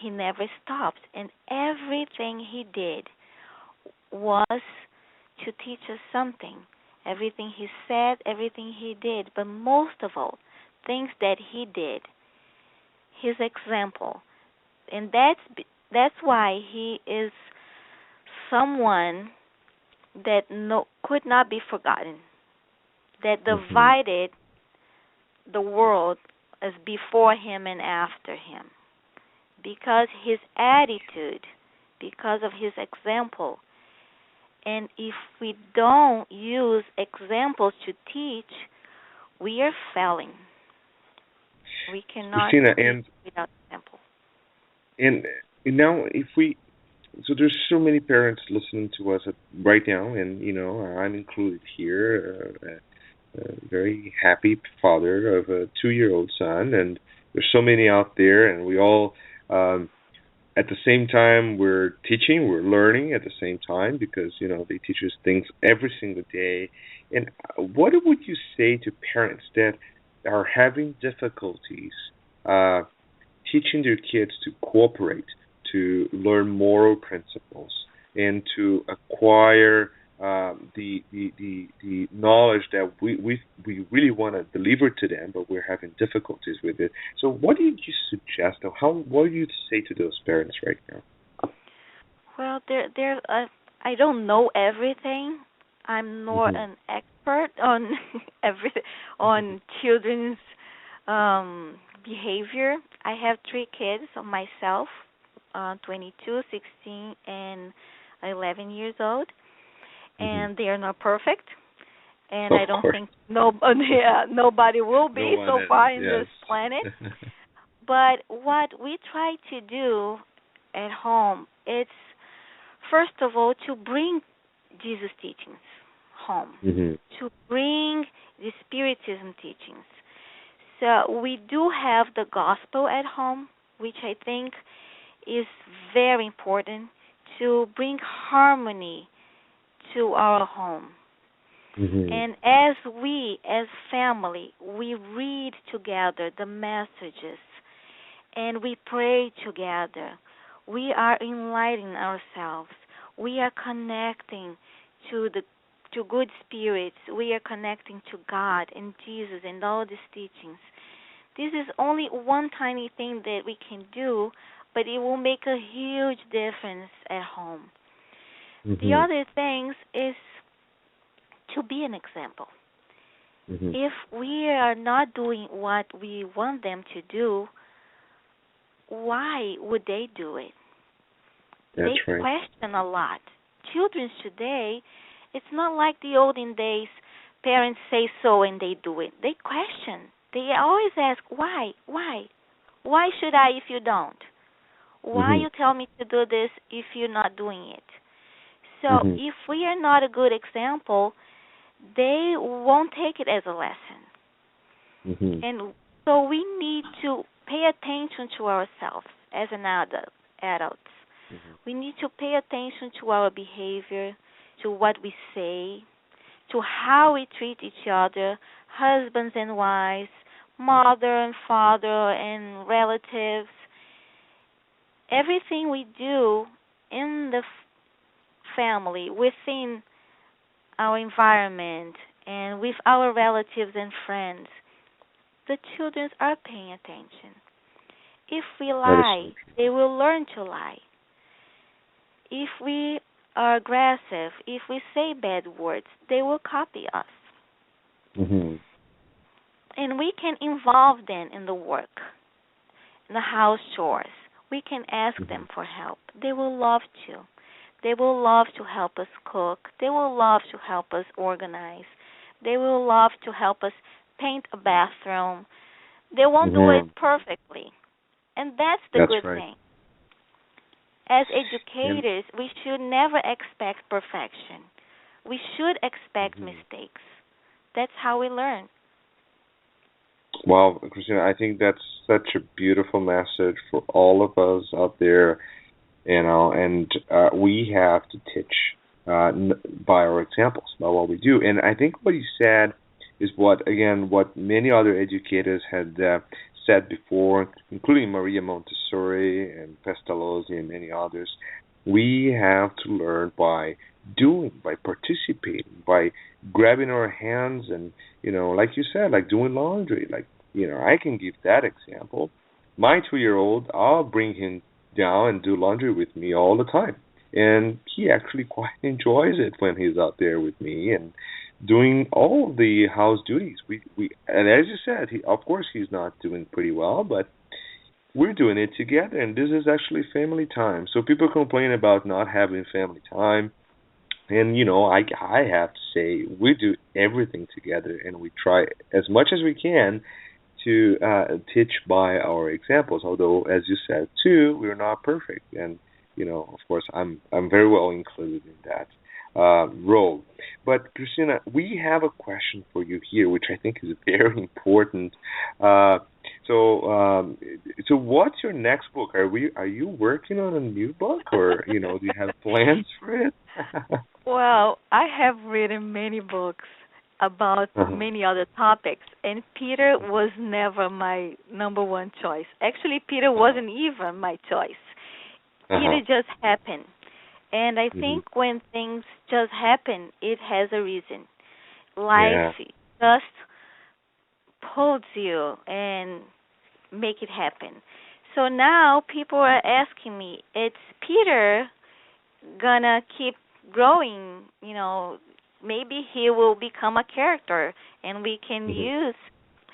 he never stopped. And everything he did was to teach us something. Everything he said, everything he did, but most of all, things that he did, his example. And that's why he is someone that could not be forgotten, that divided the world as before him and after him, because his attitude, because of his example. And if we don't use examples to teach, we are failing. We cannot teach without example. And now, so there's so many parents listening to us right now, and I'm included here, a very happy father of a 2-year-old son, and there's so many out there, and we all, at the same time, we're teaching, we're learning at the same time, because they teach us things every single day. And what would you say to parents that are having difficulties teaching their kids to cooperate, to learn moral principles, and to acquire the knowledge that we really want to deliver to them, but we're having difficulties with it? So what do you suggest, or what do you say to those parents right now? Well, I don't know everything. I'm not an expert on on children's behavior. I have 3 kids of myself, 22, 16, and 11 years old, and they are not perfect. And I don't think nobody will be so far in this planet. But what we try to do at home, it's first of all to bring Jesus' teachings home, to bring the Spiritism teachings. So we do have the gospel at home, which I think is very important to bring harmony to our home. And as we, as family, we read together the messages and we pray together, we are enlightening ourselves. We are connecting to good spirits. We are connecting to God and Jesus and all these teachings. This is only one tiny thing that we can do, but it will make a huge difference at home. The other things is to be an example. If we are not doing what we want them to do, why would they do it? They question a lot. Children today, it's not like the olden days, parents say so and they do it. They question. They always ask, why? Why? Why should I if you don't? Why you tell me to do this if you're not doing it? So if we are not a good example, they won't take it as a lesson. And so we need to pay attention to ourselves as an adults. We need to pay attention to our behavior, to what we say, to how we treat each other, husbands and wives, mother and father and relatives. Everything we do in the family, within our environment, and with our relatives and friends, the children are paying attention. If we lie, they will learn to lie. If we are aggressive, if we say bad words, they will copy us. And we can involve them in the work, in the house chores. We can ask them for help. They will love to. They will love to help us cook. They will love to help us organize. They will love to help us paint a bathroom. They won't do it perfectly. And that's the good thing. As educators, we should never expect perfection. We should expect mistakes. That's how we learn. Well, Cristina, I think that's such a beautiful message for all of us out there, and we have to teach by our examples, by what we do. And I think what you said is what many other educators had said before, including Maria Montessori and Pestalozzi and many others. We have to learn by doing, by participating, by grabbing our hands and, like you said, like doing laundry. Like, I can give that example. My 2-year-old, I'll bring him down and do laundry with me all the time. And he actually quite enjoys it when he's out there with me and doing all of the house duties. And as you said, of course he's not doing pretty well, but we're doing it together, and this is actually family time. So people complain about not having family time, and I have to say we do everything together, and we try as much as we can to teach by our examples. Although, as you said too, we're not perfect, and of course, I'm very well included in that role. But Cristina, we have a question for you here, which I think is very important. So what's your next book? Are you working on a new book, or do you have plans for it? Well, I have written many books about many other topics, and Peter was never my number one choice. Actually, Peter wasn't even my choice. Peter just happened. And I think when things just happen, it has a reason. Life just pulls you and make it happen. So now people are asking me, is Peter gonna keep growing? Maybe he will become a character, and we can use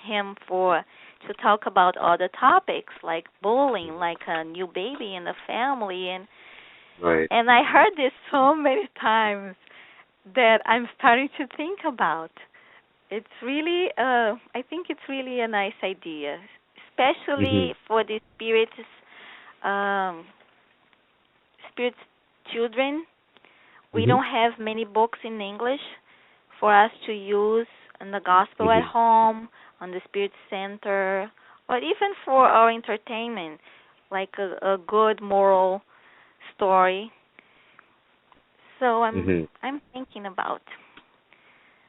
him to talk about other topics like bullying, like a new baby in the family, and I heard this so many times that I'm starting to think about. It's really, I think it's really a nice idea, especially for the spirits children. We don't have many books in English for us to use in the gospel at home, on the Spirit Center, or even for our entertainment, like a good moral story. So I'm thinking about.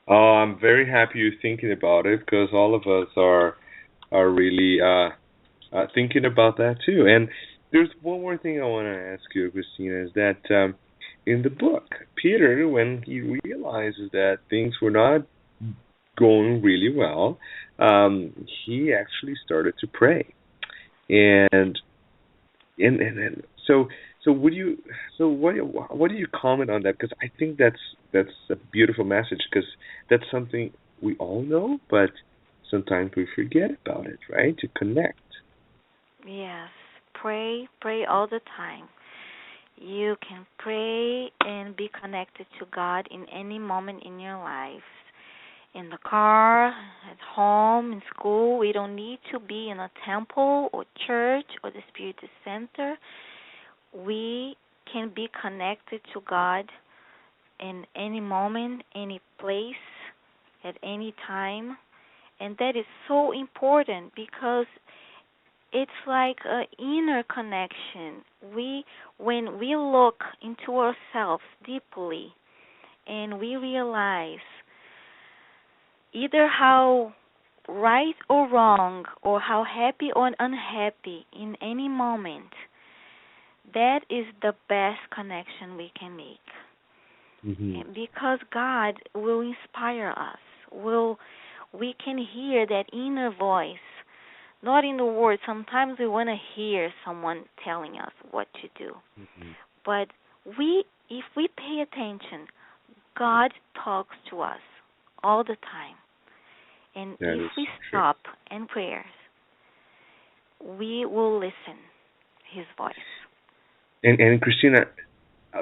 Oh, I'm very happy you're thinking about it, because all of us are really thinking about that too. And there's one more thing I want to ask you, Cristina, is that in the book. Peter, when he realizes that things were not going really well, he actually started to pray. And and so would you what do you comment on that? Because I think that's a beautiful message, because that's something we all know, but sometimes we forget about it, right? To connect. Yes, pray all the time. You can pray and be connected to God in any moment in your life. In the car, at home, in school. We don't need to be in a temple or church or the Spirit Center. We can be connected to God in any moment, any place, at any time. And that is so important because it's like an inner connection. When we look into ourselves deeply and we realize either how right or wrong, or how happy or unhappy in any moment, that is the best connection we can make. Mm-hmm. Because God will inspire us. We can hear that inner voice, not in the words. Sometimes we want to hear someone telling us what to do. Mm-hmm. But if we pay attention, God talks to us all the time. And if we stop in prayers, we will listen His voice. And Christina,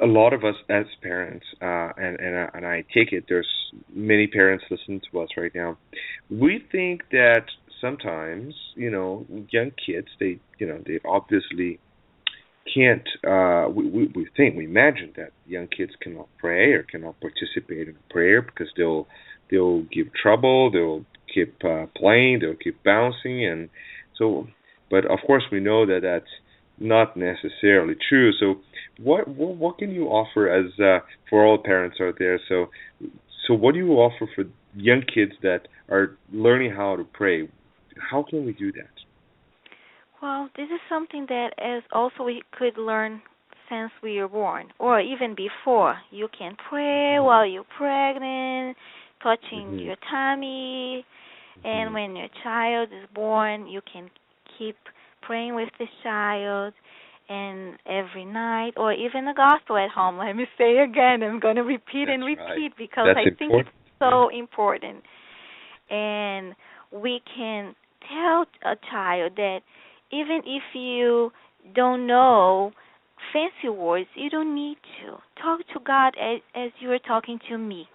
a lot of us as parents, and I take it there's many parents listening to us right now. We think that sometimes, young kids, they obviously can't. We imagine that young kids cannot pray or cannot participate in prayer because they'll give trouble. They'll keep playing. They'll keep bouncing, and so. But of course, we know that that's not necessarily true. So, what can you offer as for all parents out there? So what do you offer for young kids that are learning how to pray? How can we do that? Well, this is something that as also we could learn since we were born, or even before. You can pray while you're pregnant, touching your tummy, and when your child is born, you can keep praying with this child, and every night, or even the gospel at home. Let me say again, I'm going to repeat and repeat because I think it's so important. And we can tell a child that even if you don't know fancy words, you don't need to. Talk to God as you are talking to me.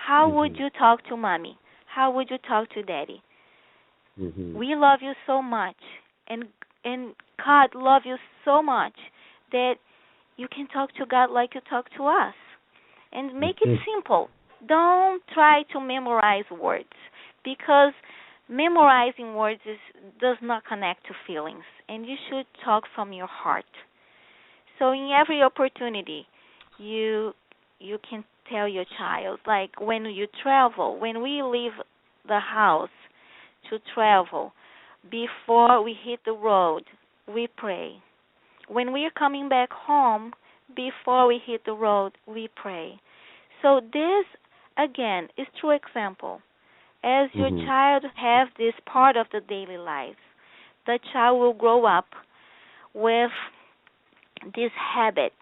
How would you talk to mommy? How would you talk to daddy? We love you so much, and God loves you so much that you can talk to God like you talk to us. And make it simple. Don't try to memorize words, because memorizing words does not connect to feelings, and you should talk from your heart. So in every opportunity, you can tell your child, like when you travel, when we leave the house to travel, before we hit the road, we pray. When we are coming back home, before we hit the road, we pray. So this, again, is true example. As your child have this part of the daily life, the child will grow up with this habit,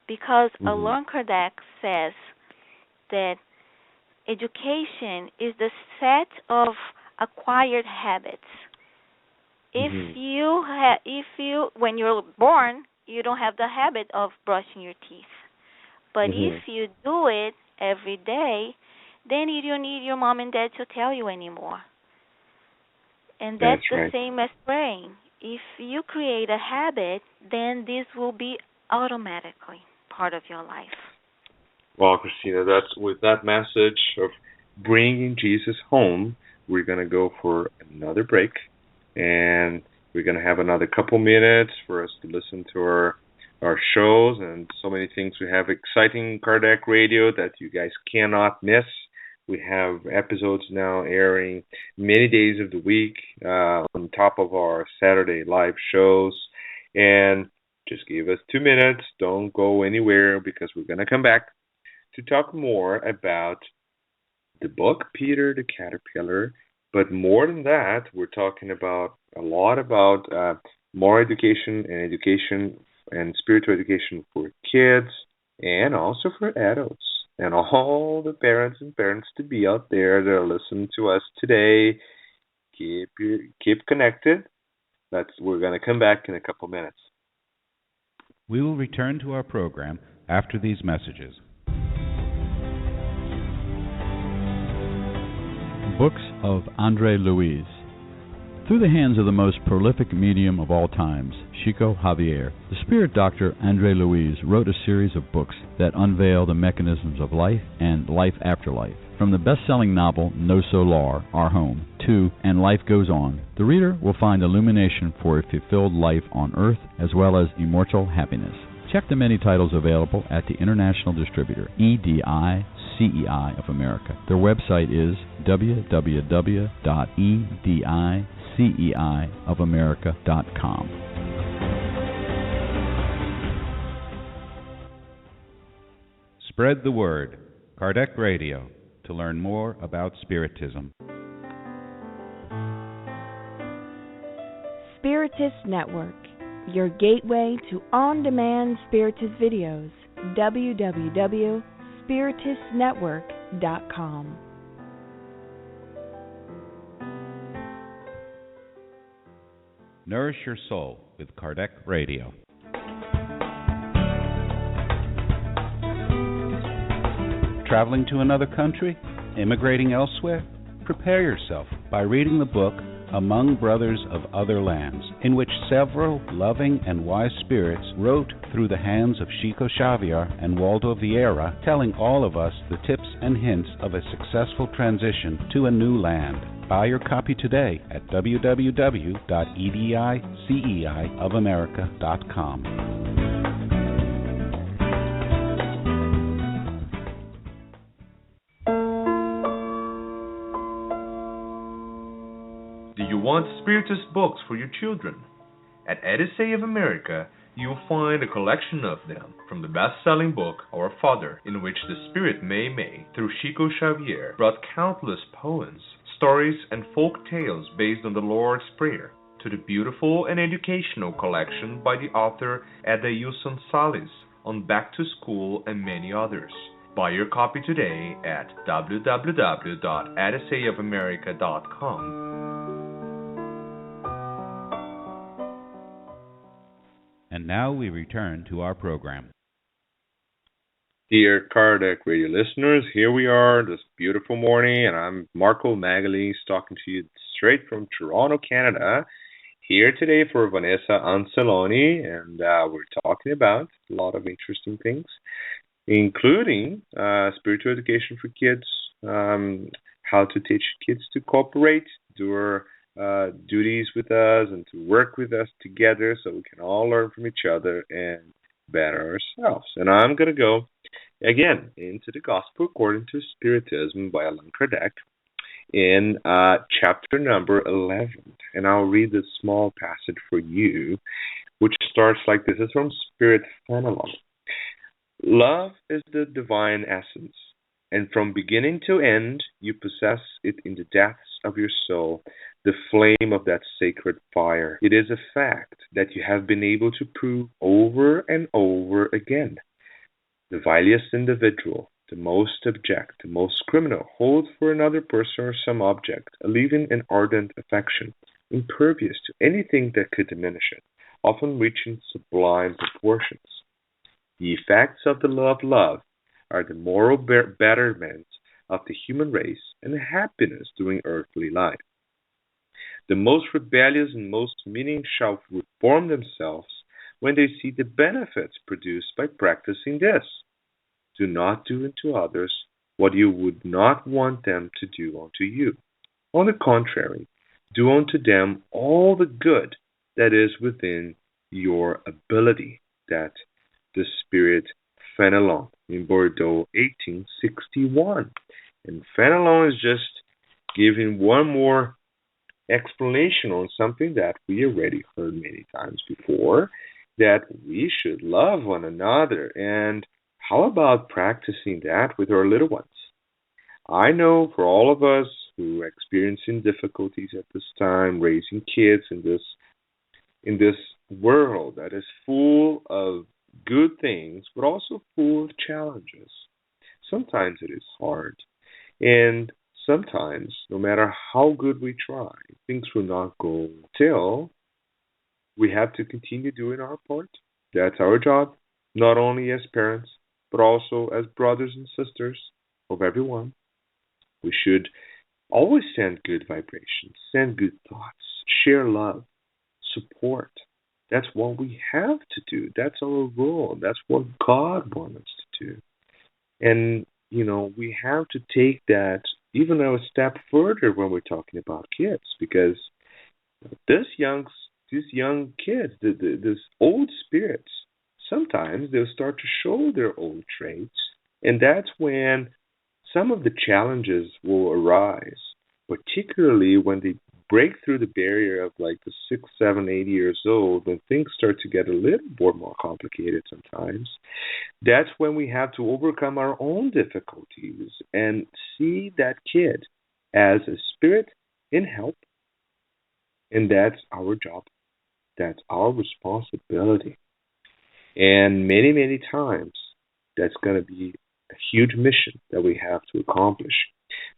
because Allan Kardec says that education is the set of acquired habits. If you when you're born, you don't have the habit of brushing your teeth. But if you do it every day, then you don't need your mom and dad to tell you anymore. And that's the same as praying. If you create a habit, then this will be automatically part of your life. Well, Cristina, that's with that message of bringing Jesus home, we're going to go for another break, and we're going to have another couple minutes for us to listen to our shows and so many things. We have exciting Kardec Radio that you guys cannot miss. We have episodes now airing many days of the week on top of our Saturday live shows. And Just give us 2 minutes. Don't go anywhere because we're going to come back to talk more about the book Peter the Caterpillar. But more than that, we're talking about a lot about more education and spiritual education for kids and also for adults and all the parents and parents to be out there that are listening to us today. Keep connected. We're going to come back in a couple minutes. We will return to our program after these messages. Books of Andre Luis. Through the hands of the most prolific medium of all times, Chico Javier, the spirit doctor Andre Luis wrote a series of books that unveil the mechanisms of life and life after life. From the best-selling novel No Solar, Our Home, to And Life Goes On, the reader will find illumination for a fulfilled life on Earth as well as immortal happiness. Check the many titles available at the international distributor, EDI CEI of America. Their website is www.ediceiofamerica.com. Spread the word. Kardec Radio, to learn more about Spiritism. Spiritist Network, your gateway to on-demand Spiritist videos. www.spiritistnetwork.com. Nourish your soul with Kardec Radio. Traveling to another country? Immigrating elsewhere? Prepare yourself by reading the book Among Brothers of Other Lands, in which several loving and wise spirits wrote through the hands of Chico Xavier and Waldo Vieira, telling all of us the tips and hints of a successful transition to a new land. Buy your copy today at www.ediceiofamerica.com. Do you want Spiritist books for your children? At Edicei of America, you'll find a collection of them, from the best-selling book Our Father, in which the Spirit Mei Mei, through Chico Xavier, brought countless poems, stories, and folk tales based on the Lord's Prayer, to the beautiful and educational collection by the author Edailson Salles on Back to School and many others. Buy your copy today at www.ediceiofamerica.com. And now we return to our program. Dear Kardec Radio listeners, here we are this beautiful morning, and I'm Marco Magalis talking to you straight from Toronto, Canada. Here today for Vanessa Anceloni, and we're talking about a lot of interesting things, including spiritual education for kids, how to teach kids to cooperate, do duties with us, and to work with us together so we can all learn from each other and better ourselves. And I'm going to go again into the Gospel According to Spiritism by Allan Kardec in chapter number 11. And I'll read this small passage for you, which starts like this. It's from Spirit Fenelon. Love is the divine essence, and from beginning to end you possess it in the depths of your soul, the flame of that sacred fire. It is a fact that you have been able to prove over and over again. The vilest individual, the most abject, the most criminal, holds for another person or some object a living and ardent affection, impervious to anything that could diminish it, often reaching sublime proportions. The effects of the law of love are the moral betterment of the human race and the happiness during earthly life. The most rebellious and most meaning shall reform themselves when they see the benefits produced by practicing this. Do not do unto others what you would not want them to do unto you. On the contrary, do unto them all the good that is within your ability. That the Spirit Fenelon in Bordeaux, 1861. And Fenelon is just giving one more explanation on something that we already heard many times before, that we should love one another. And how about practicing that with our little ones? I know for all of us who are experiencing difficulties at this time, raising kids in this world that is full of good things, but also full of challenges. Sometimes it is hard, and sometimes, no matter how good we try, things will not go till we have to continue doing our part. That's our job, not only as parents, but also as brothers and sisters of everyone. We should always send good vibrations, send good thoughts, share love, support. That's what we have to do. That's our role. That's what God wants us to do. And, we have to take that even a step further when we're talking about kids, because this young, these young kids, these old spirits, sometimes they'll start to show their old traits, and that's when some of the challenges will arise, particularly when they break through the barrier of like the 6, 7, 8 years old, when things start to get a little more complicated sometimes. That's when we have to overcome our own difficulties and see that kid as a spirit in help, and that's our job. That's our responsibility. And many, many times, that's going to be a huge mission that we have to accomplish.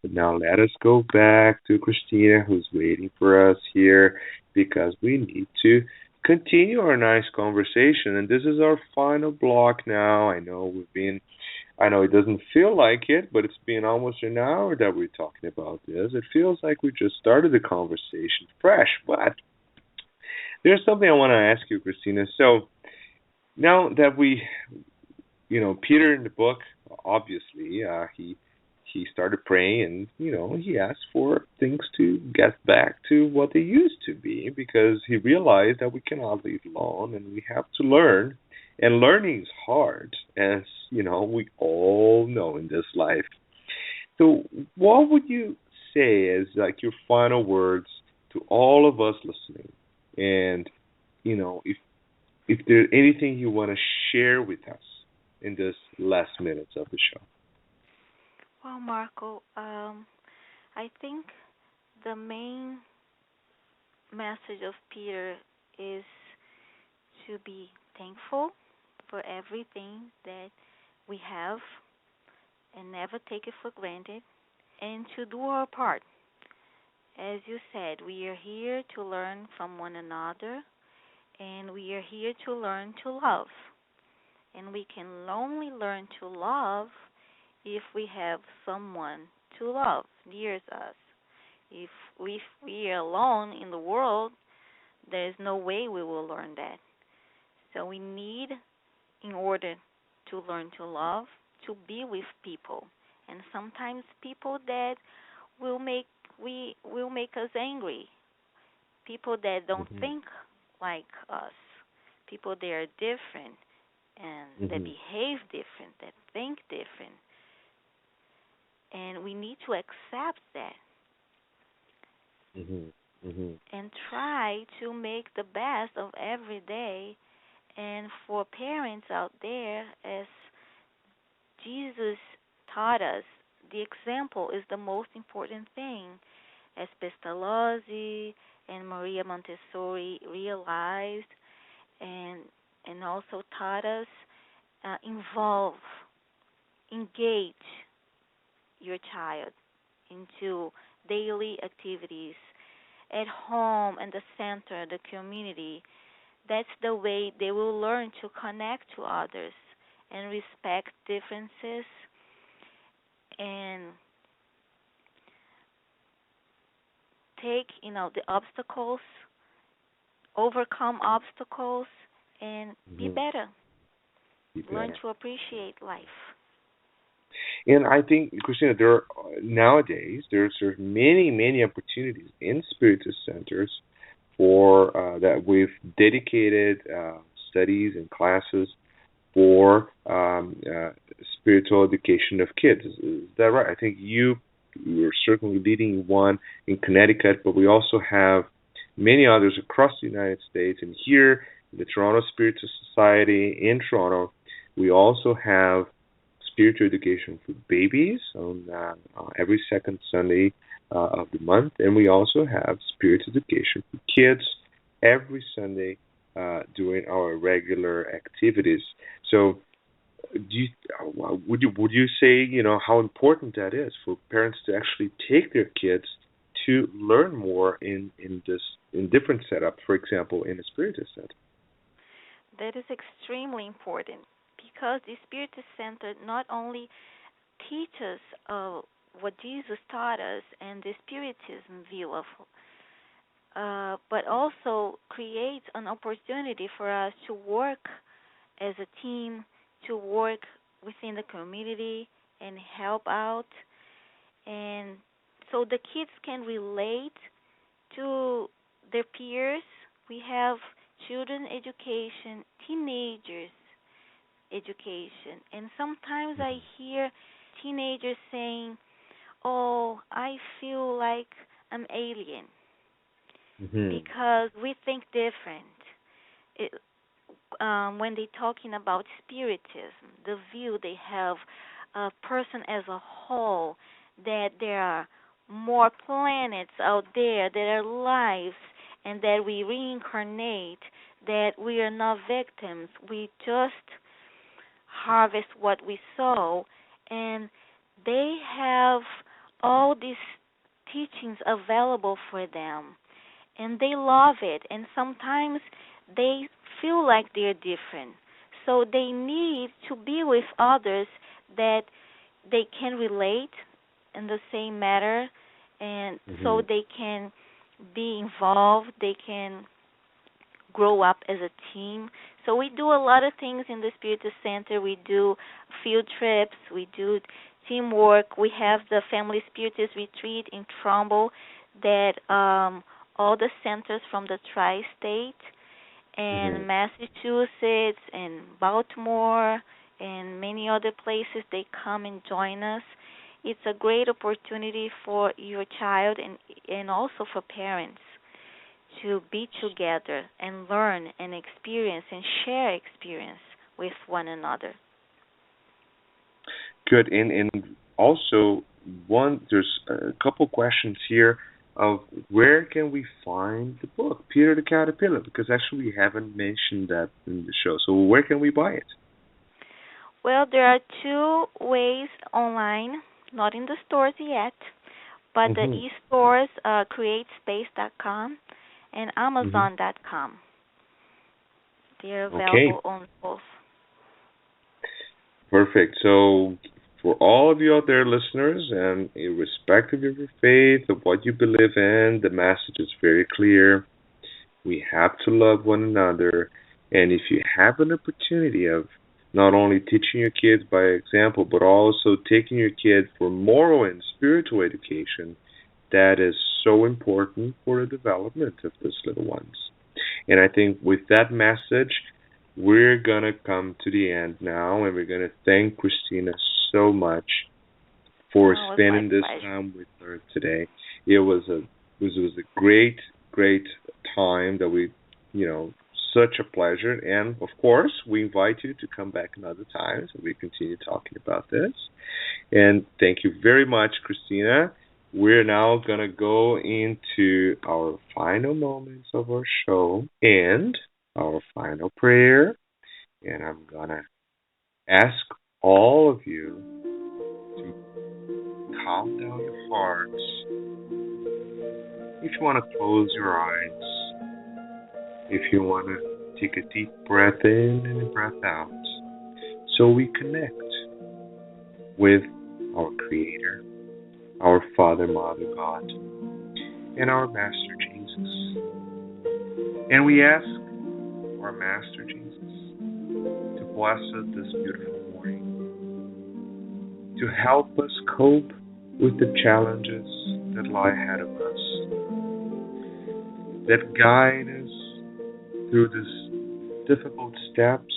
But now let us go back to Christina, who's waiting for us here, because we need to continue our nice conversation. And this is our final block now. I know it doesn't feel like it, but it's been almost an hour that we're talking about this. It feels like we just started the conversation fresh, but there's something I want to ask you, Christina. So now that Peter in the book, obviously, he started praying, and he asked for things to get back to what they used to be, because he realized that we cannot leave alone and we have to learn, and learning is hard, as we all know in this life. So what would you say as like your final words to all of us listening? And if there's anything you want to share with us in this last minutes of the show. Well, Marco, I think the main message of Peter is to be thankful for everything that we have and never take it for granted, and to do our part. As you said, we are here to learn from one another, and we are here to learn to love. And we can only learn to love if we have someone to love near us. If we are alone in the world, there is no way we will learn that. So we need, in order to learn to love, to be with people. And sometimes people that will make us angry. People that don't think like us. People that are different and that behave different, that think different. And we need to accept that and try to make the best of every day. And for parents out there, as Jesus taught us, the example is the most important thing. As Pestalozzi and Maria Montessori realized and also taught us, engage your child into daily activities at home and the center, the community. That's the way they will learn to connect to others and respect differences and take, the obstacles, overcome obstacles, and be better. Learn to appreciate life. And I think, Christina, nowadays there's many, many opportunities in Spiritist centers for that we've dedicated studies and classes for spiritual education of kids. Is that right? I think you're certainly leading one in Connecticut, but we also have many others across the United States and here the Toronto Spiritual Society in Toronto, we also have spiritual education for babies on every second Sunday of the month, and we also have spiritual education for kids every Sunday during our regular activities. So, would you say how important that is for parents to actually take their kids to learn more in different setups, for example, in a spiritual set? That is extremely important because the Spiritus Center not only teaches what Jesus taught us and the Spiritism view of, but also creates an opportunity for us to work as a team, to work within the community and help out, and so the kids can relate to their peers. We have children education, teenagers education, and sometimes I hear teenagers saying, "Oh, I feel like I'm alien because we think different." It, when they're talking about spiritism, the view they have a person as a whole, that there are more planets out there, there are lives, and that we reincarnate, that we are not victims. We just harvest what we sow, and they have all these teachings available for them, and they love it, and sometimes they feel like they're different. So they need to be with others that they can relate in the same matter, and so they can be involved, they can grow up as a team. So we do a lot of things in the Spiritus Center. We do field trips, we do teamwork. We have the Family Spiritus Retreat in Trumbull that all the centers from the tri-state and Massachusetts and Baltimore and many other places, they come and join us. It's a great opportunity for your child and also for parents to be together and learn and experience and share experience with one another. Good. And also, there's a couple questions here of where can we find the book, Peter the Caterpillar, because actually we haven't mentioned that in the show. So where can we buy it? Well, there are two ways online, not in the stores yet, but the e-stores, createspace.com and Amazon.com. They're available on both. Perfect. So for all of you out there listeners, and irrespective of your faith, of what you believe in, the message is very clear. We have to love one another. And if you have an opportunity of not only teaching your kids by example, but also taking your kids for moral and spiritual education, that is so important for the development of these little ones. And I think with that message, we're going to come to the end now, and we're going to thank Cristina so much for spending this time with her today. It was a great time that we, such a pleasure. And of course, we invite you to come back another time so we continue talking about this. And thank you very much, Cristina. We're now going to go into our final moments of our show and our final prayer. And I'm going to ask all of you to calm down your hearts. If you want to close your eyes, if you want to take a deep breath in and a breath out, so we connect with our Creator, our Father, Mother, God, and our Master Jesus. And we ask our Master Jesus to bless us this beautiful morning, to help us cope with the challenges that lie ahead of us, that guide us through these difficult steps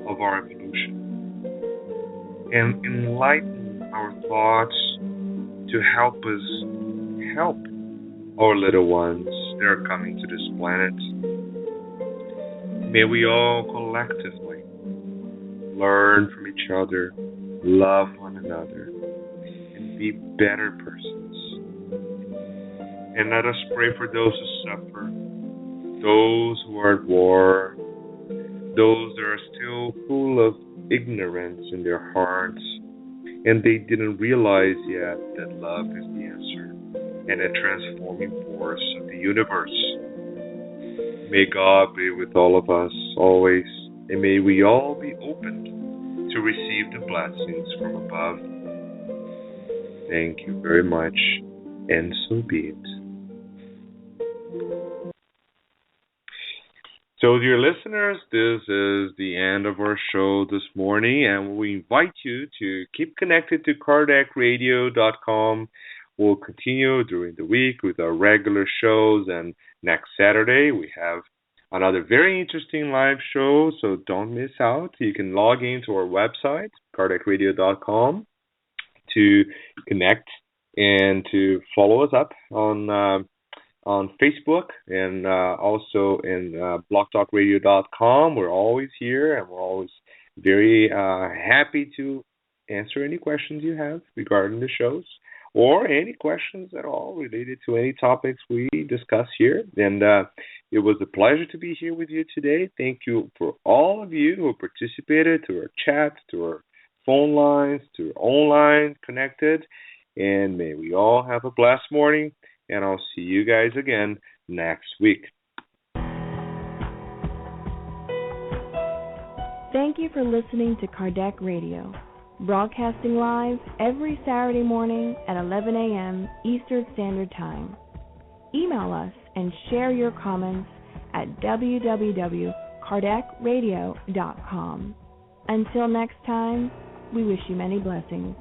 of our evolution, and enlighten our thoughts to help us help our little ones that are coming to this planet. May we all collectively learn from each other, love one another, and be better persons. And let us pray for those who suffer, those who are at war, those that are still full of ignorance in their hearts, and they didn't realize yet that love is the answer and a transforming force of the universe. May God be with all of us always, and may we all be open to receive the blessings from above. Thank you very much, and so be it. So, dear listeners, this is the end of our show this morning, and we invite you to keep connected to KardecRadio.com. We'll continue during the week with our regular shows, and next Saturday we have another very interesting live show, so don't miss out. You can log into our website, KardecRadio.com, to connect and to follow us up on Facebook and also in blogtalkradio.com. We're always here, and we're always very happy to answer any questions you have regarding the shows or any questions at all related to any topics we discuss here. And it was a pleasure to be here with you today. Thank you for all of you who participated to our chat, to our phone lines, to our online connected. And may we all have a blessed morning. And I'll see you guys again next week. Thank you for listening to Kardec Radio, broadcasting live every Saturday morning at 11 a.m. Eastern Standard Time. Email us and share your comments at www.kardecradio.com. Until next time, we wish you many blessings.